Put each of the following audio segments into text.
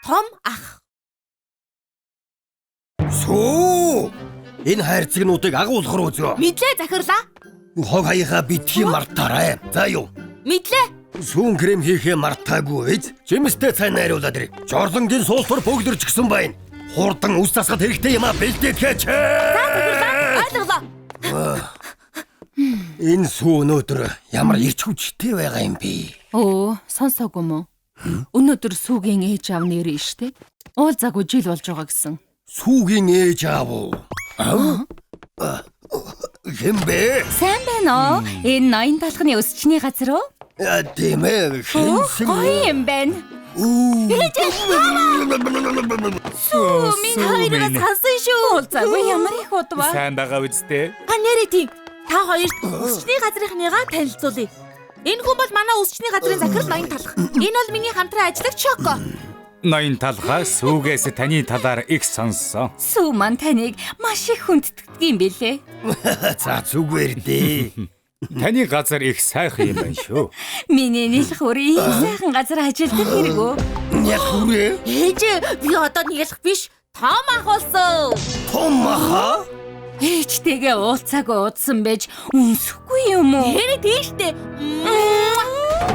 том ах. Сүү! Энэ хайрцагнуудыг агуулгах үзөө. Мэдлээ захирлаа. Хог хаяха битгий мартаарай. За юу? Мэдлээ. Сүүн крем хийхээ мартаагүй эз. Жимстэй цай найруулаад ирээ. Жорлонгийн суултур бөгдөрч гисэн байна. Хурдан үс засахад хэрэгтэй юм а бэлдээч. За захирлаа. Ойлголоо. Энэ сүү өнөөдөр ямар ирч хүчтэй байгаа юм бэ? Оо, сонсоогүй мө. Өнөөдөр сүүгийн ээж аав нэрээ штэ. Уулзаагүй жил болж байгаа гэсэн. Сүүгийн ээж аав уу? Хэм бэ? Сайн байна уу? Энэ ноён талхны өсчний газар уу? Тийм ээ. Хинсэн. Гоё юм байна. Сүү, минь хоёроо сансан шүү. Уулзаагүй ямар их удаа. Сайн байгаа үсттэй. Нэрээ тийм. Та хоёрт өсчний газрынхныгаа танилцуулъя. Энэ хүн бол манай өсчний газрын захирал ноён талх. Энэ бол миний хамтран ажиллагч Шоко. Ноён талхаа сүүгээс таны талаар их сонссон. Сүү маань таныг маш их хүндэтдэг юм бэлээ. За зүгээр дээ. Таны газар их сайхан юм байна шүү. Миний нэлхүр ийм сайхан газар ажилладаг хэрэг үү? Яг хүрээ. Ээж би одоо нийлэх биш. Том ах болсон. Том аха? Ээжтэйгээ уулзаагүй удсан байж үнсэхгүй юм уу? Нэрээ тийштэй.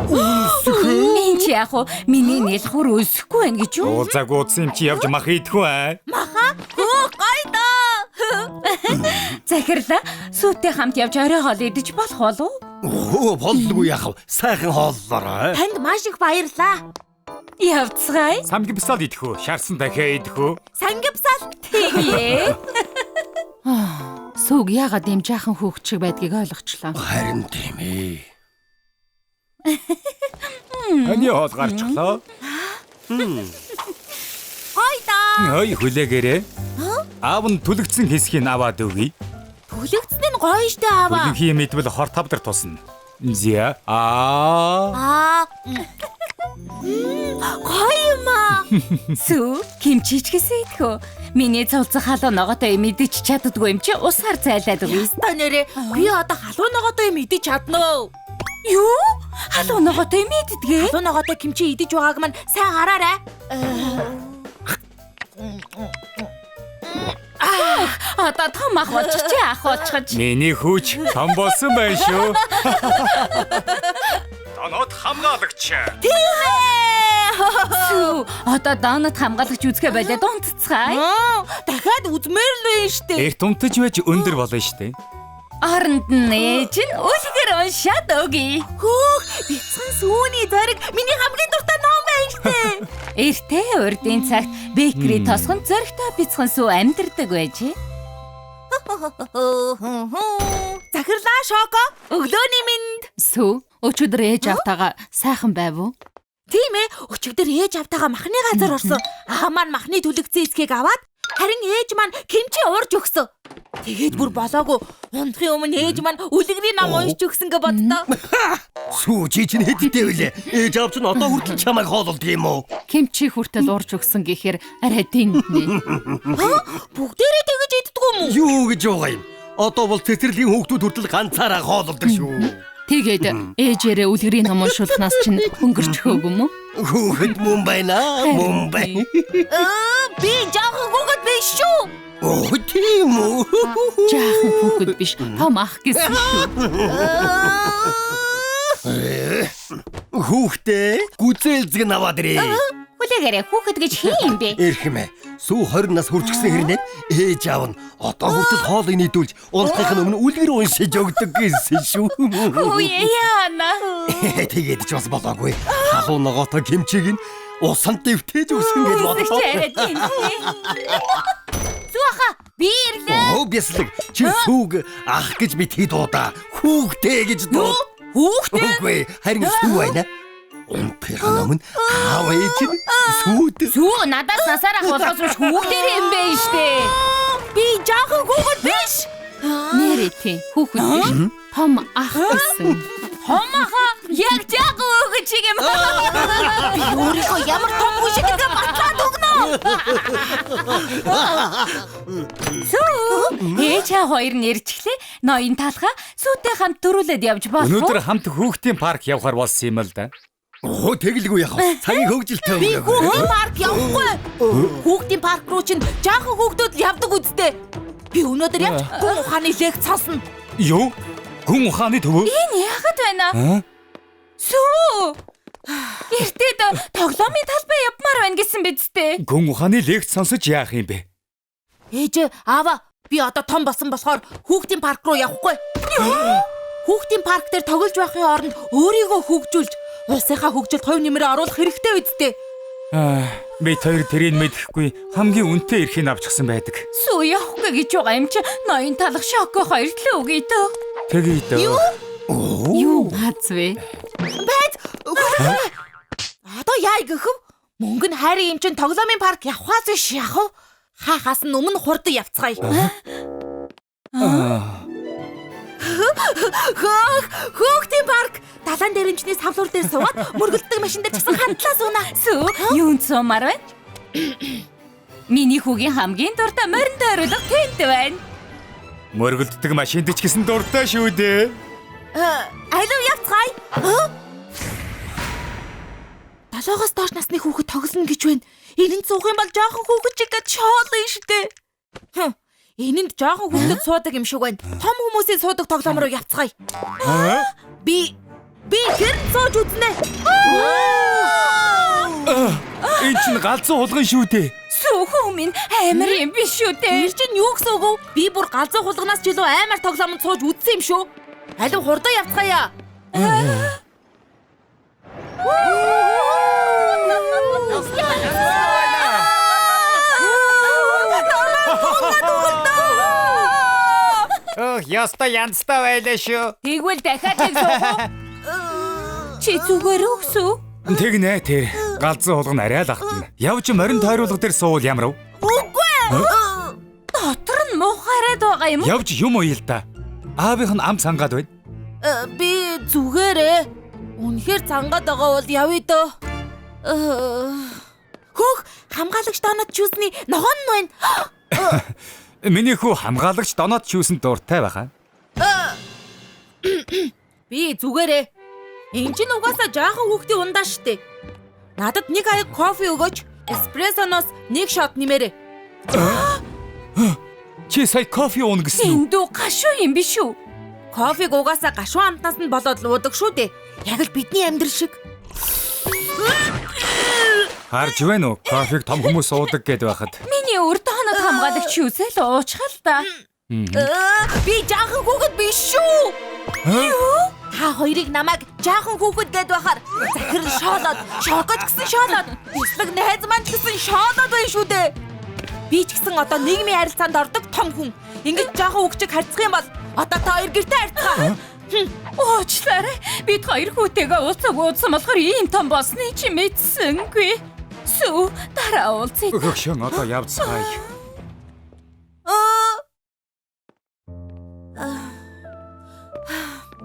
Энд чи яг уу миний нэлхүр үнсэхгүй байна гэж юу? Уулзаагүй удсан юм чи явж мах идэх үү? Маха? Гоё доо. Захирлаа сүүтэй хамт явж орой хоол идэж болох болов уу? Болдгүй яхав. Сайхан хооллороо. Танд маш их баярлаа. Явцгаая. Самгипсал идэх үү? Шарсан дахиа идэх үү? Сангипсал. Тэгээ. Сүүг яагаад юм жаахан хөөгчиг байдгийг ойлгочлоо. Харин тийм ээ. Таны хоол гарчлаа. Гоё доо. Ой хүлээгээрээ. Аав нь түлэгдсэн хэсгийг аваад өгье. Түлэгдсэн нь гоё штэ аваа. Үлэнхий мэдвэл хор тавдар тусна. Зя. Аа. Гоё юм аа. Сүү кимчичгэсэй идэх үү? Миний цолцох халуун ногоотой мэдэж чаддгүй юм чи усаар зайлаад өгье. Та нэрээ би одоо халуун ногоотой юм идэж чадна уу? Юу? Халуун ногоотой мэддгээ? Халуун ногоотой кимчи идэж байгааг маань сайн хараарай. Одоо том ах болчих чи ах болчихж. Миний хүүч том болсон байна шүү. Донот хамгаалагч. Сүү одоо донот хамгаалагч үзгээ байлаа дунтцгаая. Дахиад үзмээр л байна штэ. Эрт унтаж байж өндөр болно штэ. Оронд нь ээж нь үлгэр уншаад өгье. Хөөх, бяцхан сүүний зориг миний хамгийн дуртай ном байна штэ. Эртээ урдын цагт бэкри тосгон зөрөгтэй бяцхан сүү амьдэрдэг байжээ. Захирлаа Шоко, өглөөний минь. Сүү өчигдөр ээж автагаа сайхан байв уу? Тийм ээ, өчигдөр ээж автагаа махны газар орсон. Аа маань махны түлэгцэн эцгийг аваад харин ээж маань кимчи уурж өгсөн. Тэгээд бүр болоогүй. Унтахын өмнө ээж маань үлгэрийн ном уншиж өгсөн гэж боддоо. Сүү чи чинь хэдтэй вүлээ? Ээж аав чинь одоо хүртэл чамайг хоололдог юм уу? Кимчи хүртэл уурж өгсөн гэхээр арай динтнэ. Бүгдээрээ тэгэж иддэг юм уу? Юу гэж байгаа юм? Одоо бол цэцэрлэгийн хүүхдүүд хүртэл ганцаараа хоололдог шүү. Тэгээд ээжээрээ үлгэрийн ном уншуулнаас чинь өнгөрчихөөг юм уу? Хүүхэд мөн байна, мөн байна. Би жаахан гүгэд биш шүү. Оо тийм үү? Жаахан хүүхэд биш, том ах гэсэн шүү. Хүүхдээ гүзээлзэг наваад ирээ. Хүлээгээрээ хүүхэд гэж хин юм бэ? Эрхэмэ. Сүү 20 нас хүрчихсэн хэрнээ ээж аав нь одоо хүртэл хоол инээдүүлж унтахын өмнө үлгэр уншиж өгдөг гэсэн шүү. Үе яана. Тэгээд ч бас болоогүй. Халуун ногоотой кимчиг нь усан дэвтэж өгсөн гэж бодлоо. Зүүха, би ирлээ. Оо бяслаг. Чи сүүг ах гэж бит дуудаа. Хүүхдээ гэж дуу. Хүүхдээ? Үгүй, харин сүү байна. Унтахын өмнө аав ээж нь сүүд. Сүү надаас насаарах болохоос биш хүүхдэр юм бэ штэ. Би жаахан гүгэд биш. Нэрээ тий хүүхэд биш. Том ах гэсэн. Том аха яг жаахан өгч юм. Би өөрийнхөө ямар том хүн шиг гэдэг батлаад өгнө. Сүү ээжээ хоёр нэрчглээ. Ноён талхаа сүүтэй хамт дөрүүлээд явж болох уу? Өнөөдөр хамт хүүхдийн парк явахаар болсон юм л да. Оо тэгэлгүй яах вэ? Цагийн хөгжилтэй Би өнгө. хүүхдийн парк явахгүй. Хүүхдийн парк руу чинь жаахан хүүхдүүд л явдаг үсттэй. Би өнөөдөр явж гүн ухааны лекц сонсно. Юу? Гүн ухааны төвөө? Энэ яагаад байна аа? Сүү. Эртээд тоглоомын талбай явмаар байна гэсэн биз дээ. Гүн ухааны лекц сонсож яах юм бэ? Ээж аава би одоо том болсон болохоор хүүхдийн парк руу явахгүй. Хүүхдийн парк дээр тоглож байхын оронд өөрийгөө хөгжүүлж улсынхаа хөгжилд хувь нэмрээ оруулах хэрэгтэй үсттэй. Би тэр тэрийг мэдэхгүй хамгийн үнэтэй эрхийг авчихсан байдаг. Сүү явахгүй гэж байгаа юм чи ноён талах шоко хоёрлоо үгүй дөө. Тэгэе дөө. Юу хацвэ? Бэд. Одоо яа гэхэв? Мөнгө нь хайрын юм чин тоглоомын парк явхаас биш яах вэ? Хаахаас нь өмнө хурдан явцгаая. Хүүхдийн парк далайн дээрэмчний савлуур дээр суугаад мөргөлддөг машин дээр часан хандлаа сууна. Сүү юунд суумаар байна? Миний хүүгийн хамгийн дуртай морин тойруулга тэнд байна. Мөргөлддөг машинд ч гэсэн дуртай шүү дээ. Алив явцгаая. Далайгаас доош насны хүүхэд тоглоно гэж байна. Энд суух юм бол жоохон хүүхэд чиг гэж шоолно штэ. Энд жоохон хүүхэд суудаг юм шиг байна. Том хүмүүсийн суудаг тоглоом руу явцгаая. Би гэр сууж үзнэ. Энэ чинь галзуу хулган шүү дээ. Сүүхүү минь амар юм биш үү дээ. Тэр чинь юу гэсэн үг вэ? Би бүр галзуу хулганаас ч илүү амар тоглоомд сууж үзсэн юм шүү. Алив хурдан явцгаая. Яста янзтай байлаа шүү. Тэгвэл дахиад нэг суух уу? Чи зүгээр өгсөө? Тэгнэ тэр галзуу хулган арай л ахтана. Явж морин тойруулга дээр суувал ямар вэ? Үгүй. Дотор нь муухайраад байгаа юм уу? Явж юм уу л да. Аавынх нь ам сангаад байна. Би зүгээрээ. Үнэхээр зангаад байгаа бол явъя дөө. Хөөх хамгаалагч донод чүсний ногоон нь байна. Миний хүү хамгаалагч доноод чүүсэн дуртай байхаа. Би зүгээрээ. Энд чинь угаасаа жаахан хүүхдийн ундаа штэ. Надад нэг аяг кофе өгөөч. Эспрессоноос нэг шот нэмээрэй. Чи сая кофе ууна гэсэн үү? Эндүү гашуу юм биш үү? Кофег угаасаа гашуун амтнаас нь болоод луудаг шүү дээ. Яг л бидний амьдрал шиг. Харж байна уу? Кофег том хүмүүс уудаг гэд байхад. Миний урд хоног хамгаалагч юусэл уучхал та. Би жаахан хүүхэд биш шүү. Юу? Та хоёрыг намайг жаахан хүүхэд гэд байхаар захирал шоолоод, шоколад гэсэн шоолоод, бислэг найз маань ч гэсэн шоолоод байна шүү дээ. Би ч гэсэн одоо нийгмийн харилцаанд ордог том хүн. Ингэж жаахан хүүхчиг харьцах юм бол одоо та хоёр гэртээ харьцгаа. Уучлаарай. Бид хоёр хүүтэйгээ уулзаг уудсан болохоор ийм том болсны чи мэдсэнгүй. Сүү дараа уулзъя. Өгшөн одоо явцгаая.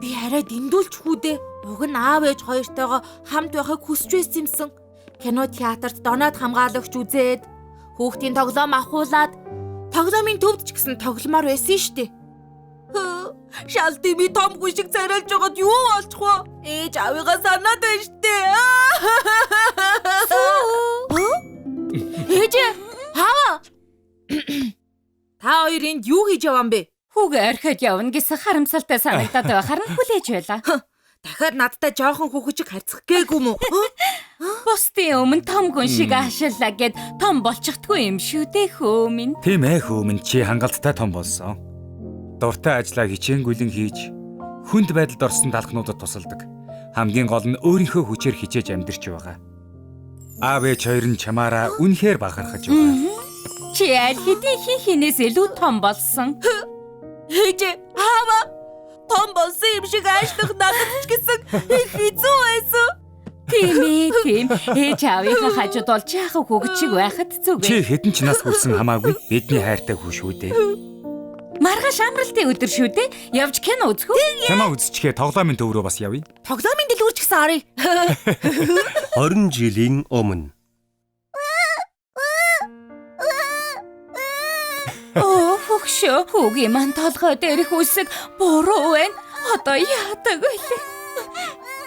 Би арай дэндүүлж хүүдээ. Уг нь аав ээж хоёртойгоо хамт байхыг хүсч байсан юмсан. Кино театрт доноод хамгаалагч үзээд, хүүхдийн тоглоом ахуулаад, тоглоомын төвд ч гэсэн тогломоор байсан штэ. Шалти би том хүн шиг царайлж байгаад юу болчих вэ? Ээж аавыгаа санаад байна штэ. Ээж аава. Та хоёр энд юу хийж яваан бэ? Хүүгээ орхиод явна гэсэн харамсалтай санагдаад байхаар нь хүлээж байлаа. Дахиад надтай жоохон хүүхэд чиг харьцах гээгүй юм уу? Бусдын өмнө том хүн шиг аашиллаа гэд том болчихдгүй юм шүү дээ хөө минь. Тийм ээ хөө минь чи хангалттай том болсон. Дуртай ажлаа хичээнгүйлэн хийж, хүнд байдалд орсон талхнуудад тусалдаг. Хамгийн гол нь өөрийнхөө хүчээр хичээж амьдарч байгаа. Аав ээж хоёр нь чамаараа үнэхээр бахархаж байгаа. Чи аль хэдийн хинээс илүү том болсон. Ээж аава том болсон юм шиг аашлах надад ч гэсэн хэцүү байсан. Тийм. Ээж аавынхаа хажууд бол жаахан хүүхэд шиг байхад зүг. Чи хэдэн ч нас хүрсэн хамаагүй бидний хайртай хүү шүү дээ. Маргааш амралтын өдөр шүү дээ. Явж кино үзэх үү? Кино үзчихээ тоглоомын төв рүү бас явъя. Тоглоомын дэлгүүр ч гэсэн арыг. 20 жилийн өмнө. Хөгшөө хүүгийн мань толгой дээрх үсэг буруу байна. Одоо яадаг вэ?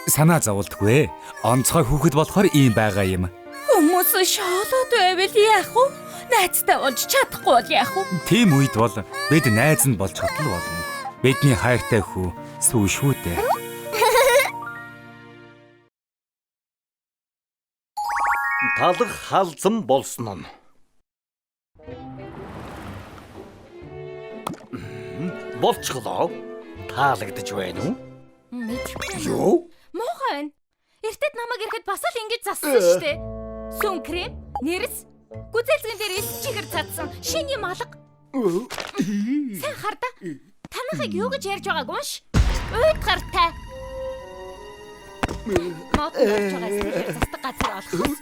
Санаа зовлтгүй. Онцгой хүүхэд болохоор ийм байгаа юм. Хүмүүс шоолоод байвал яах вэ? Найзтай болж чадахгүй бол яах вэ? Тийм үед бол бид найз нь болж чадал болно. Бидний хайртай хүү сүү шүү дээ. Талах халзан болсон нь. Болчихлоо. Таалагдж байна уу? Мэдгүй. Юу? Муухай байна. Эртэд намайг ирэхэд бас л ингэж зассан шүү дээ. Сүн крем, нэрс, гүзэлзгэн дээр элс чихэр цадсан шиний малга. Сайн хардаа. Танахыг юу гэж ярьж байгааг унш. Уйд гартай. Мод ярьж байгаа сэтгэл застаг газар олох.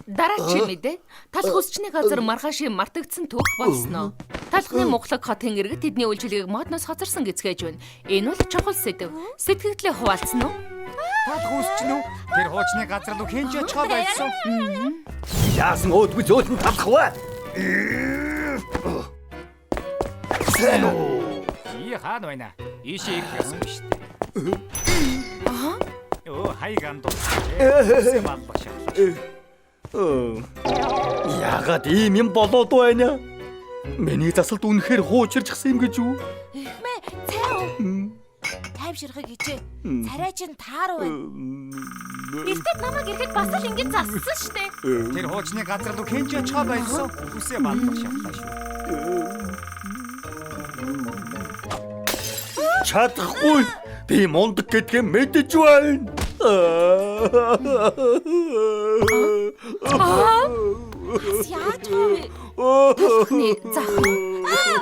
Дараач юм ээ. Талх үсчний газар маргаашийн мартагдсан түүх болсноо. Талхны муглаг хотын иргэд тэдний үйлчлэгийг модноос хоцорсон гэцгээж байна. Энэ бол чухал сэдв. Сэтгэгдлээ хуваалцсан уу? Талх үсчин үү? Тэр хуучны газар руу хинж очихоо байсан. Яасан өөдгүй зөөлн талах вэ? Сайн уу? И хаан байна. Ийшээ ирэх юм шүү дээ. Оо хайганд үсээ маллах шатлаа. Яагаад ийм юм болоод байна? Миний засалд үнэхээр хуучирчсан юм гэж юу? Эхмээ, цай уу? Тайвширхаг хичээ. Царай чинь тааруу байна. Эртэд намайг ирэхэд бас л ингэж зассан шүү дээ. Тэр хуучны газар руу хинж очихоо байсан. Үсээ маллах шатлаа шүү. Чадахгүй. Би мундаг гэдгээ мэдэж байна. Яаж вэ? Талхны зах.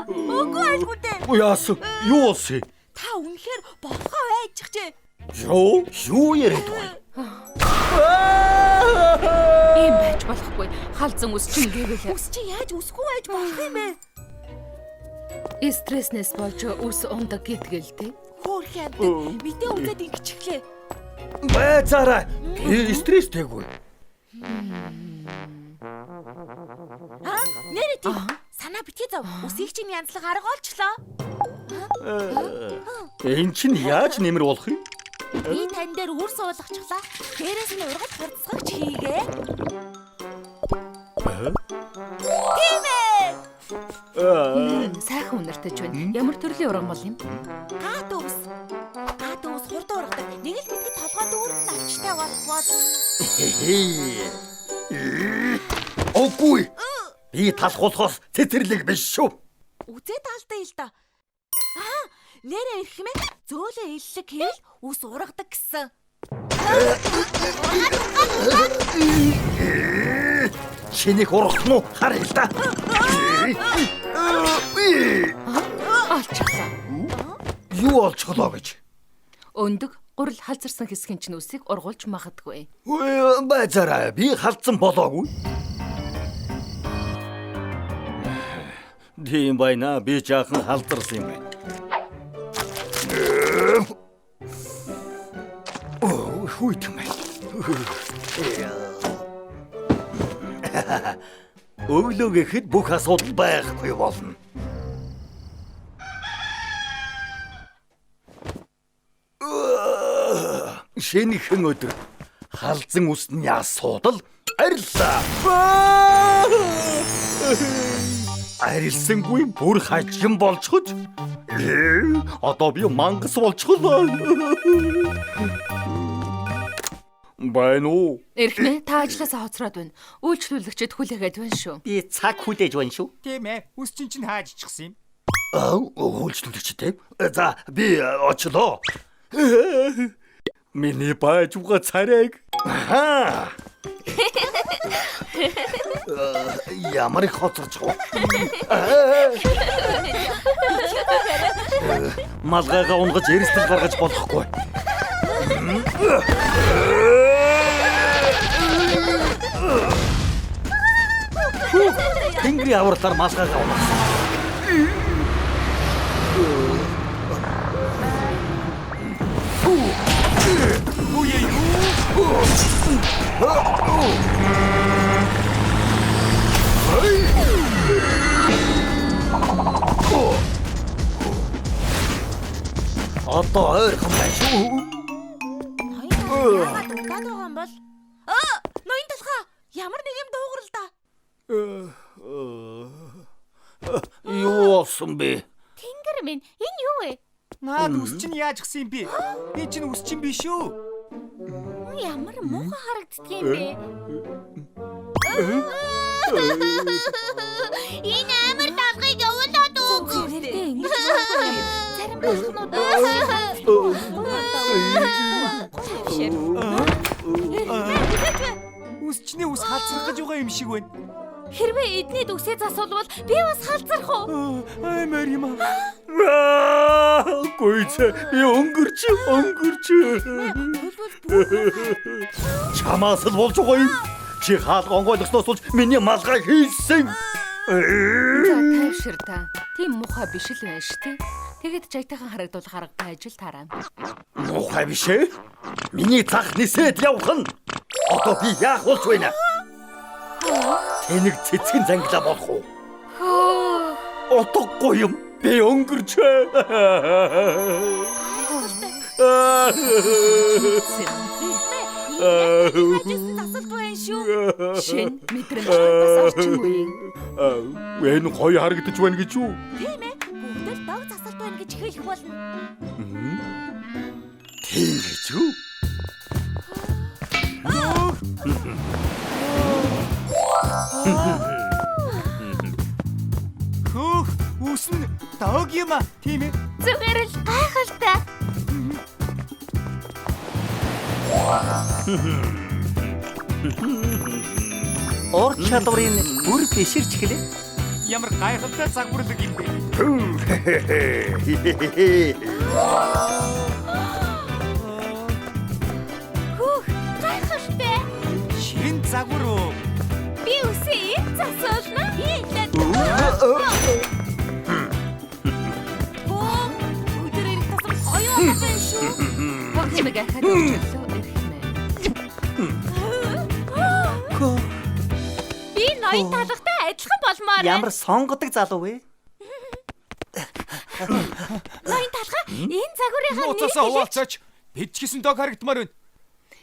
Үгүй айгүй дээ. Яасан? Юу болсон? Та үнэхээр болохоо айчихжээ. Юу яриад байна? Ийм байж болохгүй. Халзан үсчин гэвэл Үс чи яаж үсгүй байж болох юм бэ? стресснээс болж үс ундаг гэдгэлтэй. Хөөрхөн мэдээ үзээд ингэчихлээ. Байцаараа. Би стресстэйгүй. Нэрээ тийм. Санаа битгий зав. Үсийг чинь янзлах арга олчлоо. Энд чинь яаж нэмэр болох юм? Би тань дээр үр суулгачихлаа. Дээрээс нь ургал хурцгагч хийгээ. Тийм ээ. Сайхан үнэртэй ч байна. Ямар төрлийн ургамал юм? Гат ус. Гат ус хурд ургадаг. Нэг л мэдхэд толгой дүүрэн авчтай болбол. Окгүй. Би талхуулахаас цэцэрлэг биш шүү. Үзээд алдаа л да. Нэрээ ирэх юм ээ. Зөөлөө иллэг хийвэл ус ургадаг гэсэн. Шинийг ургах нь харъя л да. Олчихлаа. Юу олчихлоо гэж? Өндөг гурил халзарсан хэсгийн чинь үсийг ургуулж магадгүй. Байцаараа би халдсан болоогүй. Тийм байна. Би жаахан халдарсан юм байна. Хүйт мэй. Өглөө гэхэд бүх асуудал байхгүй болно. Шинэхэн өдөр халзан усны асуудал ариллаа. Арилсангүй бүр хажим болчиход. Одоо би мангас болчихлоо. Байна уу? Эрхнээ та ажлаасаа хоцроод байна. Үйлчлүүлэгчэд хүлээгээд байна шүү. Би цаг хүлээж байна шүү. Тийм ээ. Үс чинь хааж ичихсэн юм. Үйлчлүүлэгчтэй. За би очлоо. Миний баажуга царайг. Ямар их хоцорч гоо. Малгайгаа унгаж эрсдэл гаргаж болохгүй. Тэнгэрийн авралаар малгайгаа унгасан. Одоо ойрхон байна шүү. Яагаад удаад байгаа юм бол? Ноён талхаа ямар нэг юм дуугарл да. Юу болсон бэ? Тэнгэр минь энэ юу вэ? Наад үс чинь яаж гисэн юм бэ? Би чинь үс чинь биш үү? Ямар муухай харагддаг юм бэ? Энэ амар талгыг явуулаад Зөвхөн ингэж зарим болгонууд Үс чинь үс халзрах гэж байгаа юм шиг байна. хэрвээ эдний дүгсээ засвал би бас халзрах уу? Ай Марима. Гүйц би өнгөрч. Чамаас л болж байгаа юм. Чи хаалга онгойлгосноос болж миний малгай хийсэн. Тайвшир та. Тийм муухай биш л байна шүү дээ. Тэгэд жайтайхан харагдуулах аргатай ажил таараа. Муухай биш ээ. Миний цах нисээд явах нь. Одоо би яах болж байна? Тэнэг цэцгэн зангилаа болох уу? Отохгүй юм. Би өнгөрч. засалт байна шүү. Шин мэдрэмж бас орчин үеийн. Энэ гоё харагдаж байна гэж юу? Тийм ээ. Бүгд л дог засалт байна гэж хэлэх болно. Тийм гэж юу? Хөөх, үс нь дог юм а. Тийм ээ. Зүгээр л гайхалтай. Ор чадварын бүр биширч эхлэв. Ямар гайхалтай загварлаг юм бэ? Гайхалтай. Шин загвар уу? Би үсээ энэ засуулна. Хийлээд. Өдөр ирэх тусам гоё байна шүү. Хогчмэг ахад өчлөө эрхнэ. Би ноён талхтай адилхан болмоор байна. Ямар сонгодог залуу вэ? Ноён талхаа энэ загварынхаа Нууцаасаа хуваалцаач. Бид ч гэсэн дог харагдмаар байна.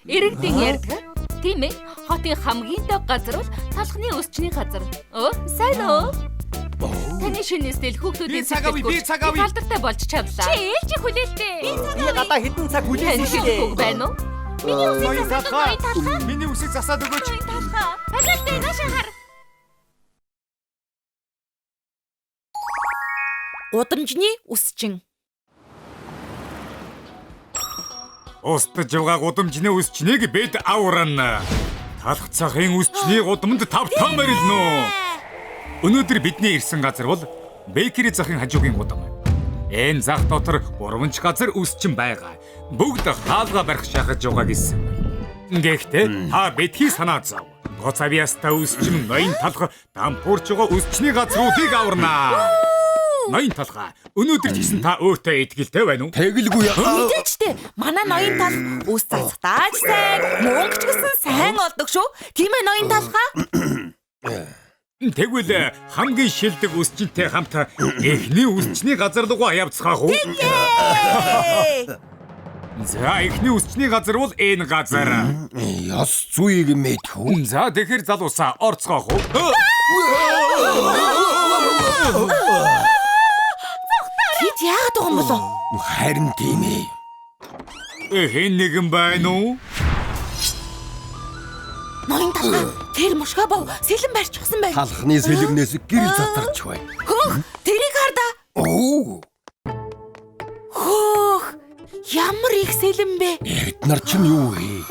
Иргэдийн ярьдаг. Тийм ээ. Хотын хамгийн дог газар бол талхны өсчний газар. Сайн уу? Таны шинэ стил хүүхдүүдийн Би цаг авъя. талдартай болж чадлаа. чи ээлж хүлээлтээ. Би гадаа хэдэн цаг Таны хүлээсэн шиг шүү. хүүг байна уу? Ноён талхаа. Миний үсийг засаад өгөөч. Ноён талхаа. Ажилттай наашаа хар. Гудамжны үсчин. Устж байгаа гудамжны үсчнийг бид аврана. Талх цахын үсчний гудамд тавтан марилно. Өнөөдөр бидний ирсэн газар бол Бэкери захын хажуугийн гудам. Энэ зах дотор 3 газар үсчин байгаа. Бүгд хаалга барих шахаж байгаа гэсэн. Гэхдээ та битгий санаа зов. Гоцавиаста үсчин ноён талх дампуурч байгаа үсчний газруудыг аварна. Ноён талха өнөөдөр ч гэсэн та өөртөө итгэлтэй байна уу? Тэгэлгүй яа. Мэдээчтэй. Манай ноён тал үс засахтаач сайн, мөнгөч гэсэн сайн олдог шүү. Тийм ээ ноён талхаа. Тэгвэл хамгийн шилдэг үсчинтэй хамт эхний үсчний газар руугаа явцгаах уу? За эхний үсчний газар бол энэ газар. Яс зүйг мэдэх үү? За тэгэхээр залуусаа орцгоох уу? Тэд яагаад байгаа юм болов? Харин тийм ээ. Хэн нэгэн байна уу? Ноён талхаа тэр мушгаа бов сэлэн барьчихсан байна. Талхны сэлгнээс гэрэл задарч байна. Хөөх, тэрийг хар да. Оо, Хөөх, ямар их сэлэн бэ? эднэр чинь юу вэ?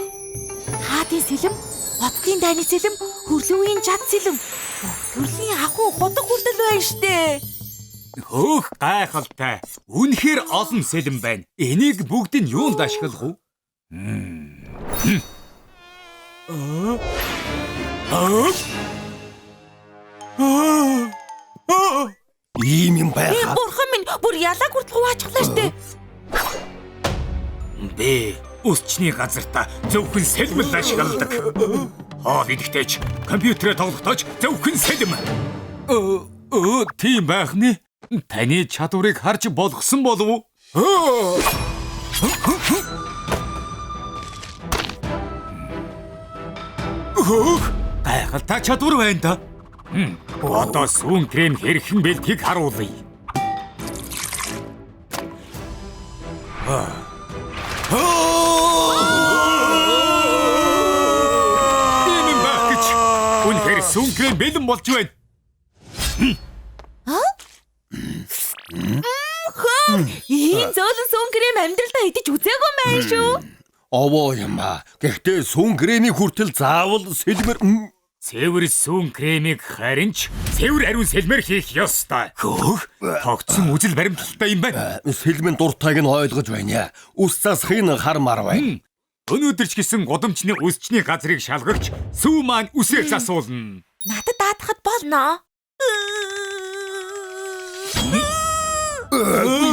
Хаадын сэлэм, отдын дайны сэлэм, хөрлөвийн жад сэлэм. Төрлийн ахуй худаг хүрдэл байна штэ. Хөөх гайхалтай. Үнэхээр олон сэлэн байна. Энийг бүгдийг юунд ашиглах уу? Ийм юм байхаа. Бурхан минь бүр ялаа хүртэл хуваачихлаа штэ. Бэ үсчний газартаа зөвхөн сэлмэл ашигладаг. Хоол идэхтэйч компьютерээ тоглохдооч зөвхөн сэлэм. Тийм байх нэ. Таны чадварыг харж болгосон болов уу? Гайхалтай чадвар байна да. Одоо сүүн крем хэрхэн бэлтгийг харуулъя. Энэ багч үнэхээр сүүн крем бэлэн болж байна. Ийм зөөлөн сүүн крем амьдралдаа идэж үзээгүй юм байна шүү. Овоо юм аа. Гэхдээ сүүн кремийн хүртэл заавал сэлмэр Цэвэр сүүн кремийг харин ч цэвэр ариун сэлмэр хийх ёстой. Хөөх. Тогтсон үжил баримталтай юм байна. сэлмэн дуртайг нь ойлгож байна. Ус засахын хар мар байна. Өнөөдөр ч гэсэн гудамжны үсчний газрыг шалгагч сүү маань үсээ засуулна. Надад даатахад болно.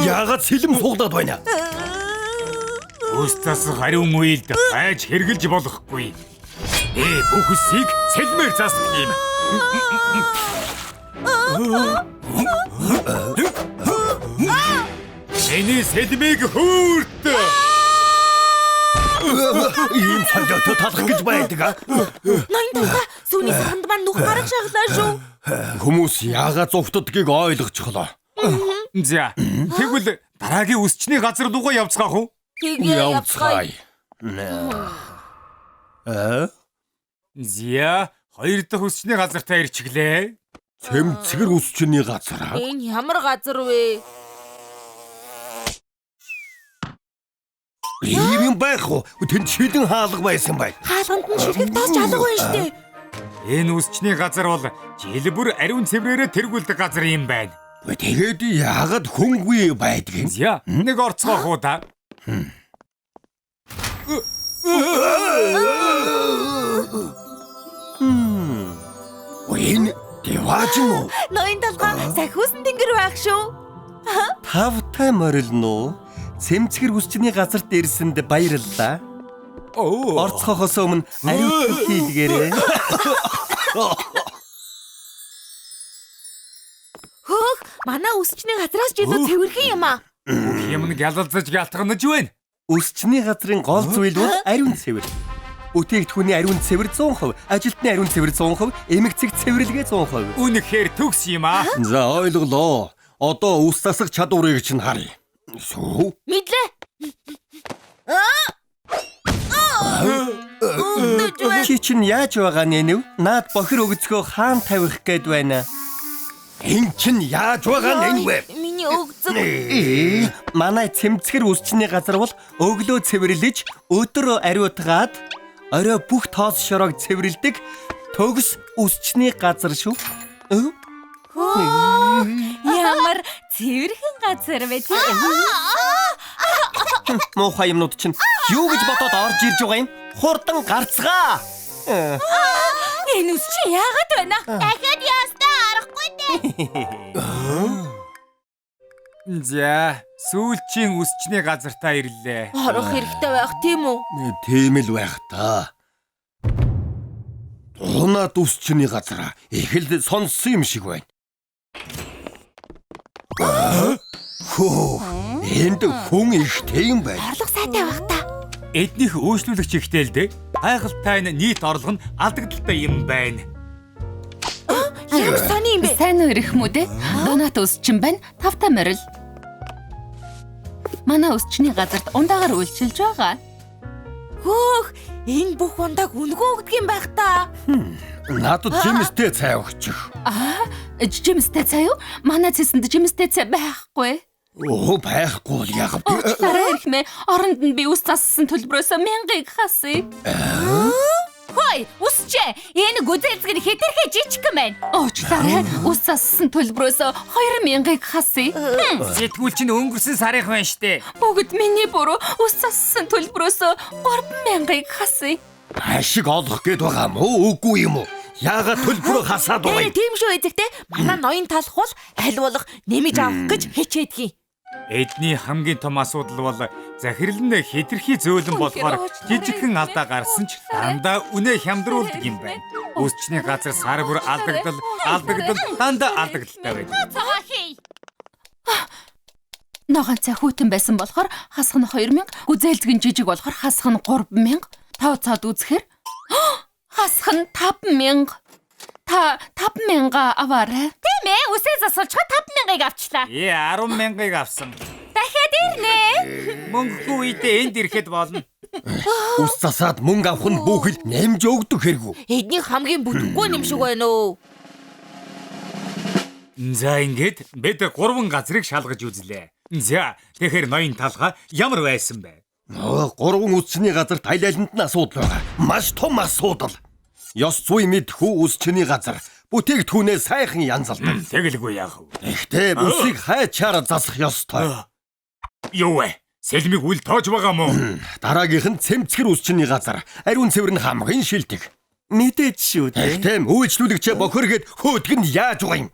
Яагаад сэлэм суглаад байна? Үс засах ариун уйлд байж хэрглэж болохгүй. Бүх үсийг сэлмээр засдаг юм. Эний сэлмийг хүрт. Ийм санаатай талах гэж байдаг аа. Ноён талаа сүүний санд маань нүх гарах шаглаа шүү. Хүмүүс яагаад зугтдгийг ойлгочихлоо. За, тэгвэл дараагийн үсчний газар руугаа явцгаах уу? Тэгээ явцгаая. Зя, хоёр дахь үсчний газартаа ирчихлээ. Цэмцгэр үсчний газар аа. Энэ ямар газар вэ? Ийм юм байх уу? Тэнд шилэн хаалга байсан бай. Хаалганд нь шилхэг тоосч алга байна штэ. Энэ үсчний газар бол жилбэр ариун цэврээрээ тэргүүлдэг газар юм байна. Тэгээд яагаад хөнггүй байдгийг? Зя, нэг орцгоох уу да? Энэ дэвааж юм уу? Ноён талгаа сахиусан тэнгэр байх шүү. Тавтай морилно уу? Цэмцгэр үсчний газарт ирсэнд баярлалаа. Орцохоос өмнө ариун хийлгээрэй. Хөөх, манай үсчний газраас ч илүү цэвэрхэн юм аа. Юм нэг ялалзаж галтганаж байна. Үсчний газрын гол зүйл бол ариун цэвэр. Бүтээгдэхүүний ариун цэвэр 100%, ажилтны ариун цэвэр 100%, эмэгцэг цэвэрлэгээ 100%. Үнэхээр төгс юм аа. За ойлголоо. Одоо ус засах чадварыг чинь харъя. Сүү. Мэдлээ. Чи чинь яаж байгаа нэнэв? Наад бохир өгцгөө хаан тавих гээд байна. Энд чинь яаж байгаа нэнвэ? Миний өгзөг. Манай цэмцгэр үсчний газар бол өглөө цэвэрлэж, өдөр ариутгаад, орой бүх тоос шороог цэвэрлдэг төгс үсчний газар шүү. Ямар цэвэрхэн газар вэ те? Муухай юмнууд чинь юу гэж бодоод орж ирж байгаа юм? Хурдан гарцгаа. Энэ үс чи яагаад байна? Дахиад ястаа арахгүй дээ. За, сүүлчийн үсчний газартаа ирлээ. Орох хэрэгтэй байх тийм үү? Тийм л байх та. Унаад үсчний газар их л сонссон юм шиг байна. Энд хүн ихтэй юм байна. Орлого сайтай байх та. Эднийх өөрчлөлөгч ихтэй л дээ. Гайхалтай нийт орлого нь алдагдaltaй юм байна. Ямар сони юм бэ? Сайн уу ирэх мүү дээ? Донат үсчин байна. Тавтай морил. Манай үсчний газарт ундаагаар үйлчилж байгаа. Хөөх, энэ бүх ундааг үнгөө өгдөг юм байх та. Надад жимстэй цай өгчих. Жимстэй цай юу? Манай цэсэнд жимстэй цай байхгүй. Байхгүй л яг. Уучлаарай хэрхмээ. Оронд нь би ус зассан төлбөрөөс 1000-ыг хасъя. Хой, үсчээ. Энэ гүзэлцгэр хэтэрхий жижиг юм байна. Уучлаарай. Ус зассан төлбөрөөс 2000-ыг хасъя. Сэтгүүл чинь өнгөрсөн сарын байна штэ. Бүгд миний буруу. Ус зассан төлбөрөөс 3000-ыг хасъя. Ашиг олох гээд байгаа юм уу? Үгүй юм уу? Яагаад төлбөрөө хасаад байгаа юм? Тийм шүү эзэгтэй. Манай ноён талах бол аль болох нэмж авах гэж хичээдэг юм. Эдний хамгийн том асуудал бол захирал нь хэтэрхий зөөлөн болохоор жижигхэн алдаа гарсан ч дандаа үнэ хямдруулдаг юм байна. Үсчний газар сар бүр алдагдал дандаа алдагдaltaй байдаг. Цагаан хий. Ногоон цай хүйтэн байсан болохоор хасах нь 2000, гүзээлзгэн жижиг болохоор хасах нь 3000. Тав цаад үзэхээр хасах нь 5000. Та 5000 аваарай. Тийм ээ, үсээ засуулчгаа 5000-ыг авчлаа. 10,000-ыг авсан. Дахиад ирнэ. Мөнгөгүй үедээ энд ирэхэд болно. Ус засаад мөнгө авах нь бүхэл нэмж өгдөг хэрэггүй. Эдний хамгийн бүтэхгүй юм шиг байна уу? За ингээд бид 3 газрыг шалгаж үзлээ. За тэгэхээр ноён талхаа ямар байсан бэ? 3 үсчний газар Тайлайланд нь асуудал байгаа. Маш том асуудал. Ёс зүй мэдхүү үсчний газар бүтээгдэхүүнээ сайхан янзалдаг. Тэгэлгүй яах вэ? Гэхдээ бүсийг хайчаар засах ёстой. Юу вэ? Сэлмиг үл тоож байгаа мó? Дараагийнх нь цэмцгэр үсчний газар. Ариун цэвэр нь хамгийн шилдэг. Мэдээч шүү дээ. Тийм, үйлчлүүлэгчээ бохиргээд хөөдөг нь яаж байгаа юм?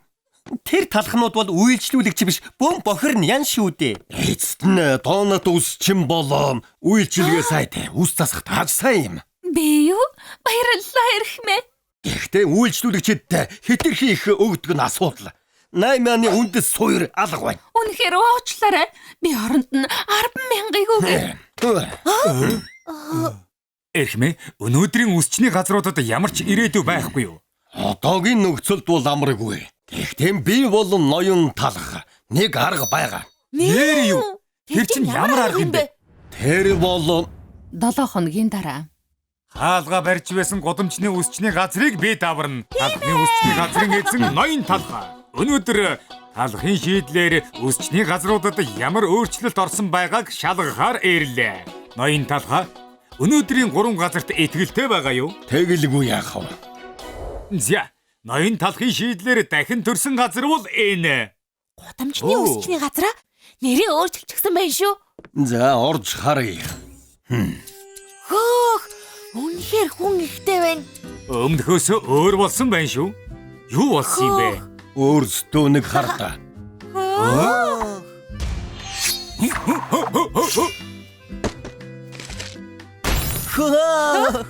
Тэр талхнууд бол үйлчлүүлэгч биш, бөм бохир нь ян шүү дээ. Эцэст нь доонот үсчин болоо үйлчлэгээ сайтай. Үс засах тааж сайн юм. Би юу? Баярлалаа эрхмээ. Гэхдээ үйлчлүүлэгчэд хэтэрхий их өгдөг нь асуудал. 8,000-ны үндэс суур алга байна. Үнэхээр уучлаарай. Би оронд нь 10,000-ыг өгье. Эрхмээ, өнөөдрийн үсчний газруудад ямар ч ирээдүй байхгүй юу? Одоогийн нөхцөлд бол амаргүй. Гэхдээ би болон ноён талх нэг арга байгаа. Нэр юу? Тэр чинь ямар арга юм бэ? Тэр бол 7 хоногийн дараа. Хаалга барьж байсан гудамжны үсчний газрыг би даварна. Талхны үсчний газрын эзэн ноён талхаа. Өнөөдөр талхын шийдлээр үсчний газруудад ямар өөрчлөлт орсон байгааг шалгахаар ирлээ. Ноён талхаа, өнөөдрийн 3 газарт итгэлтэй байгаа юу? тэгэлгүй яах вэ? За, ноён талхын шийдлээр дахин төрсөн газар бол энэ. Гудамжны үсчний газраа нэрээ өөрчилчихсэн байх шүү. За, орж харъя. Хөөх, үнэхээр хүн ихтэй байна. Өмнөхөөсөө өөр болсон байна шүү. Юу болсон юм бэ? Өөрсдөө нэг хардаа. Хөө!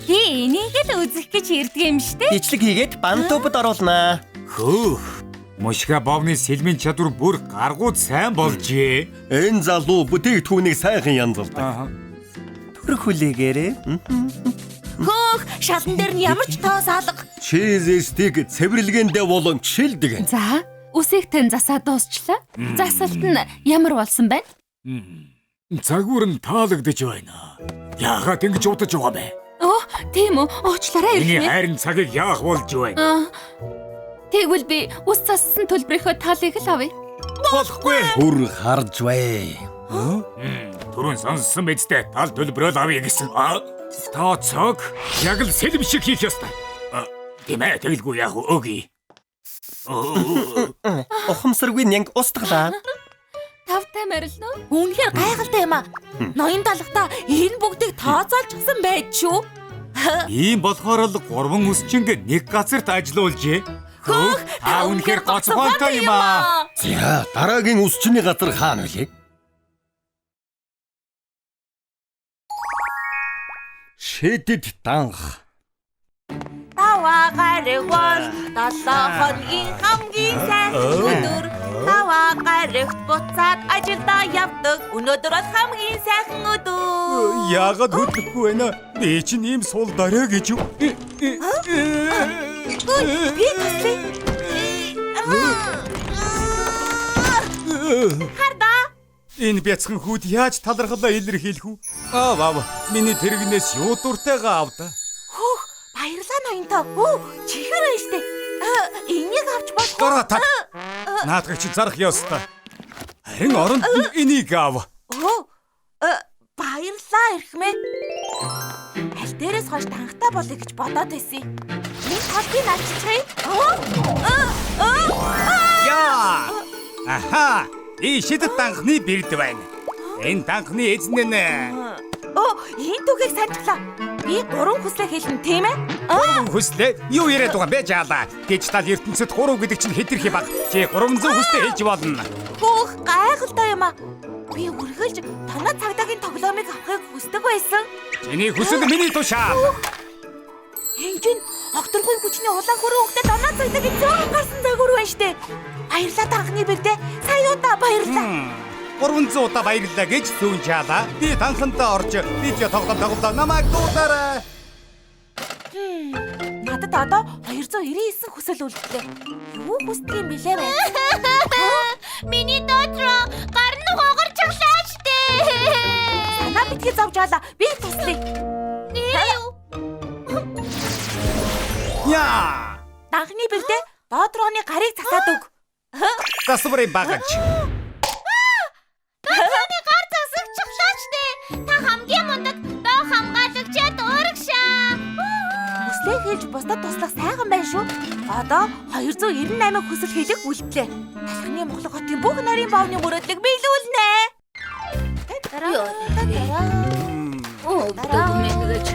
Хи, энийг л үзэх гэж ирдэг юм штэ. Ичлэг хийгээд бантубд оруулнаа. Хөөх. Мушга бовны сэлмийн чадвар бүр гаргууд сайн болжээ. Энэ залуу бүтээгдэхүүнийг сайхан янзалдаг. Төрөх хүлээгээрээ. Хөөх, шалан дээр нь ямар ч тоос алга. Чиз стик цэвэрлэгээндээ болон шилдэг. За, үсийг тань засаа дуусчлаа. Засалт нь ямар болсон байна? Цагуур нь таалагдж байна. Яагаад ингэж удаж байгаа бэ? Оо, тийм үү? Уучлаарай Миний эрхмээ. хайрын цагийг яах болж байна? Тэгвэл би ус зассан төлбөрийнхөө талыг л авъя. Болохгүй. Бүр харж бай. Түрүүн сонссон бидтэй тал төлбөрөөл авъя гэсэн. Тооцоог яг л сэлэм шиг хийх ёстой. Тийм ээ, тэгэлгүй яах вэ? Өгье. Ухамсаргүй нянг устглаа. Тавтай морилно. Үнэхээр гайхалтай юм аа. Ноён талхтаа энэ бүгдийг тооцоолчихсан байж шүү. Ийм болохоор л 3 үсчинг нэг газарт ажиллуулжээ. Хөөх, үнэхээр гоцгонтой юм аа. За, дараагийн үсчний газар хаана вэ? Шидэд данх. Таваа гариг бол 7 хоногийн хамгийн сайхан өдөр. Таваа гаригт буцаад ажилдаа явдаг. Өнөөдөр бол хамгийн сайхан өдөр. Яагаад хөдлөхгүй байна? Би чинь ийм сул дорой гэж юу? Би төслөө. Хардаа. Энэ бяцхан хүүд яаж талархлаа илэрхийлэх үү? Ваа, миний тэрэгнээс юу дуртайгаа авда. Хөөх, баярлалаа ноёнтой. Чихэр байна штэ. Энийг авч болох. Дороо тат. Наадах чи зарах ёстой. Харин оронд нь энийг ав. Баярлалаа эрхмээ. Аль дээрээс хойш танхтай болъё гэж бодоод байсан. Энэ талбыг авчихъя. Яа! Аха! И шидэт данхны бэрд байна. Энэ данхны эзэн нь Энэ түгийг санджглаа. Би 3 хүслээ хэлнэ, тийм ээ? хүслээ юу яриад байгаа бэ жаалаа. Дижитал ертөнцид 3 гэдэг чинь хэтэрхий баг. Чи 300 хүслээ хэлж болно. Хөөх, гайхалтай юм аа. Би үргэлж танаа цагдаагийн тоглоомыг авахыг хүсдэг байсан. Чиний хүсэл миний тушаал. Энд чинь огторгүй хүчний улаан хөрөө хөхтэй танаа цагдаагийн зөөн гарсан загвар байна штэ. Баярлалаа Данхны бэлдээ. Сайн удаа баярлалаа. 300 удаа баярлалаа гэж зүүн чаалаа. Би танхантай орж видео тоглоом намайг дуудаарай. Надад одоо 299 хүсэл үлдлээ. Юу хүсдэг юм бэлээ вэ? Миний дотроо гар нь хоогорчихлаа штэ. Санаа битгий зовж алаа. Би туслая. Яа! Данхны бэлдээ доодрооны гарыг засаад өг. Тасварын багаж. Таны гар засагчихлаа штэ. Та хамгийн мундаг доо хамгаалагчаад уурагшаа. Хүслээ хэлж бусдад туслах сайхан байна шүү. Одоо 298 хүсэл хэлэх үлдлээ. Талхны Монгол хотын бүх нарийн баавны мөрөөдлөг биелүүлнэ. Оо, дөрмэнгэж.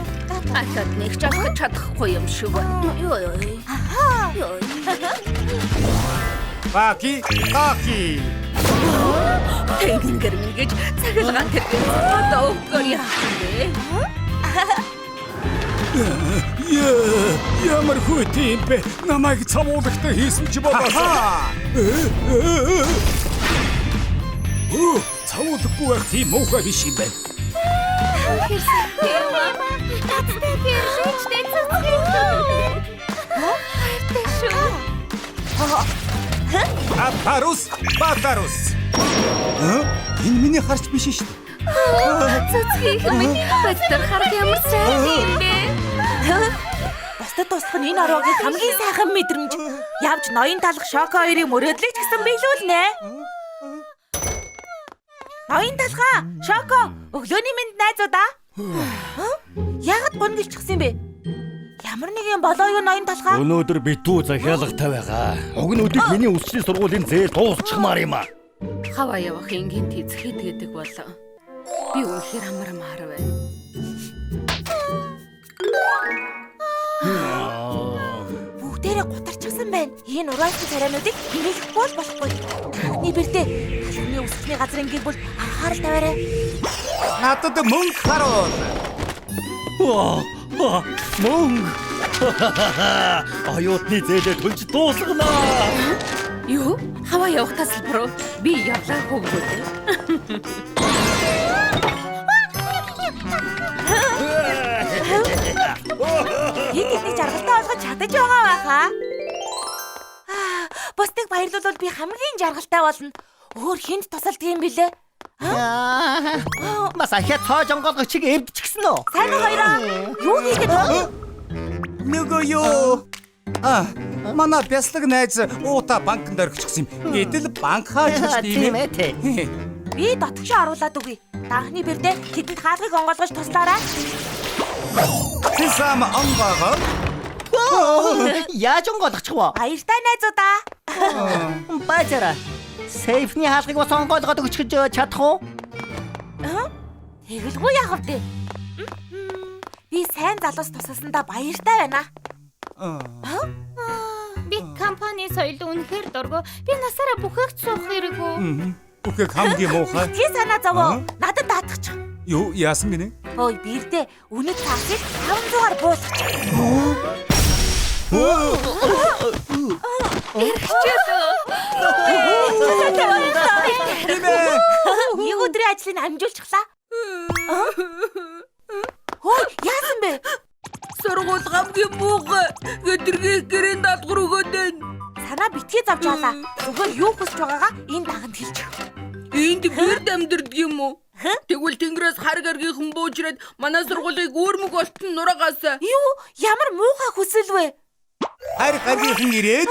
Ахад нэг чадахгүй юм шиг байна. Ёо. Баки. Тэнгэр мингэж цагаалгаан тэрэг одоо өгөөр яах вэ? Ямар хөт юм бэ? Намайг цамуулагтай хийсэн чи болоосаа. Цамуулаггүй байх тийм муухай биш юм байна. Батарус. Энэ миний харч биш шүү дээ. Цэцгий миний баттар харах ямар сайн юм бэ? Бусдад туслах нь энэ ороогийн хамгийн сайхан мэдрэмж. Явж ноён талах Шоко хоёрын мөрөөдлийг ч гэсэн биелүүлнэ. Ноён талхаа, Шоко, өглөөний мэнд найзуудаа. Ягд гонглчихсан бэ? Ямар нэг юм болоо юу ноён талхаа? Өнөөдөр битүү захиалгатай байгаа. Уг нь өдөрт миний өсчийн сургуулийн зээл дуусчихмаар юм аа. Хаваа явах ингийн тэзхэд гэдэг бол би үнэхээр амармаар байна. Бүгдээрээ гутарчихсан байна. Энэ урайсан царайнуудыг хэмээх болохгүй. Таны бэрдээ талхны өсчний газрын гэр бүл анхаарал тавиарай. Надад мөнгө харуул. Мөнгө. Оюутны зээлээ төлж дуусгана. Юу? Хаваа явах тасалбар уу? Би явлаа хөвгөөд. Эдний жаргалтай болгож чадаж байгаа байхаа. Бусдыг баярлуулвал би хамгийн жаргалтай болно. Өөр хүнд тусалдаг юм бэлээ? Бас ахиад цоо жонгоолгочиг эвдчихсэн үү? Сайн уу хоёроо? Юу хийгээд байгаа? Нөгөө юу? Манай бяслаг найз уута банкнд орчихсон юм. Гэтэл банк хаач Тийм ээ те. Би дотгошоо оруулаад үгүй. Данхны бэрдээ тэдэнд хаалгыг онгоолгож туслаарай. Тэсам онгоогоо. Яаж онгоолгочих вэ? Баяртай найзуудаа. Баажара. Сейфний хаалгыг бас онгоолгоод өгч гэж чадах уу? Тэгэлгүй яах вэ? Би сайн залуус тусалсандаа баяртай байна. Би компани соёл үнэхээр дургу. Би насаараа бүхээгч суух хэрэггүй. Бүхэг хамгийн муухай. Тий санаа зовоо. Надад даатгач. Юу яасан гинэ? Ой бирдээ үнэт цаасыг 500-аар буулгач. Нэг өдрийн ажлыг амжуулчихлаа. Хөөе, яасан бэ? Сургууль хамгийн муухай. Өдргийн гэрэн даалгавар өгөөд байна. Санаа битгий зовж байгаа. Зүгээр юу хүсэж байгаагаа энэ даганд хэлчих. Энд бэрд амьдэрдэг юм уу? Тэгвэл тэнгэрээс хар гаргийнхан буужраад манай сургуулийг өөрмөг болтон нураагаас. Юу? Ямар муухай хүсэл вэ? Хар гаргийнхан ирээд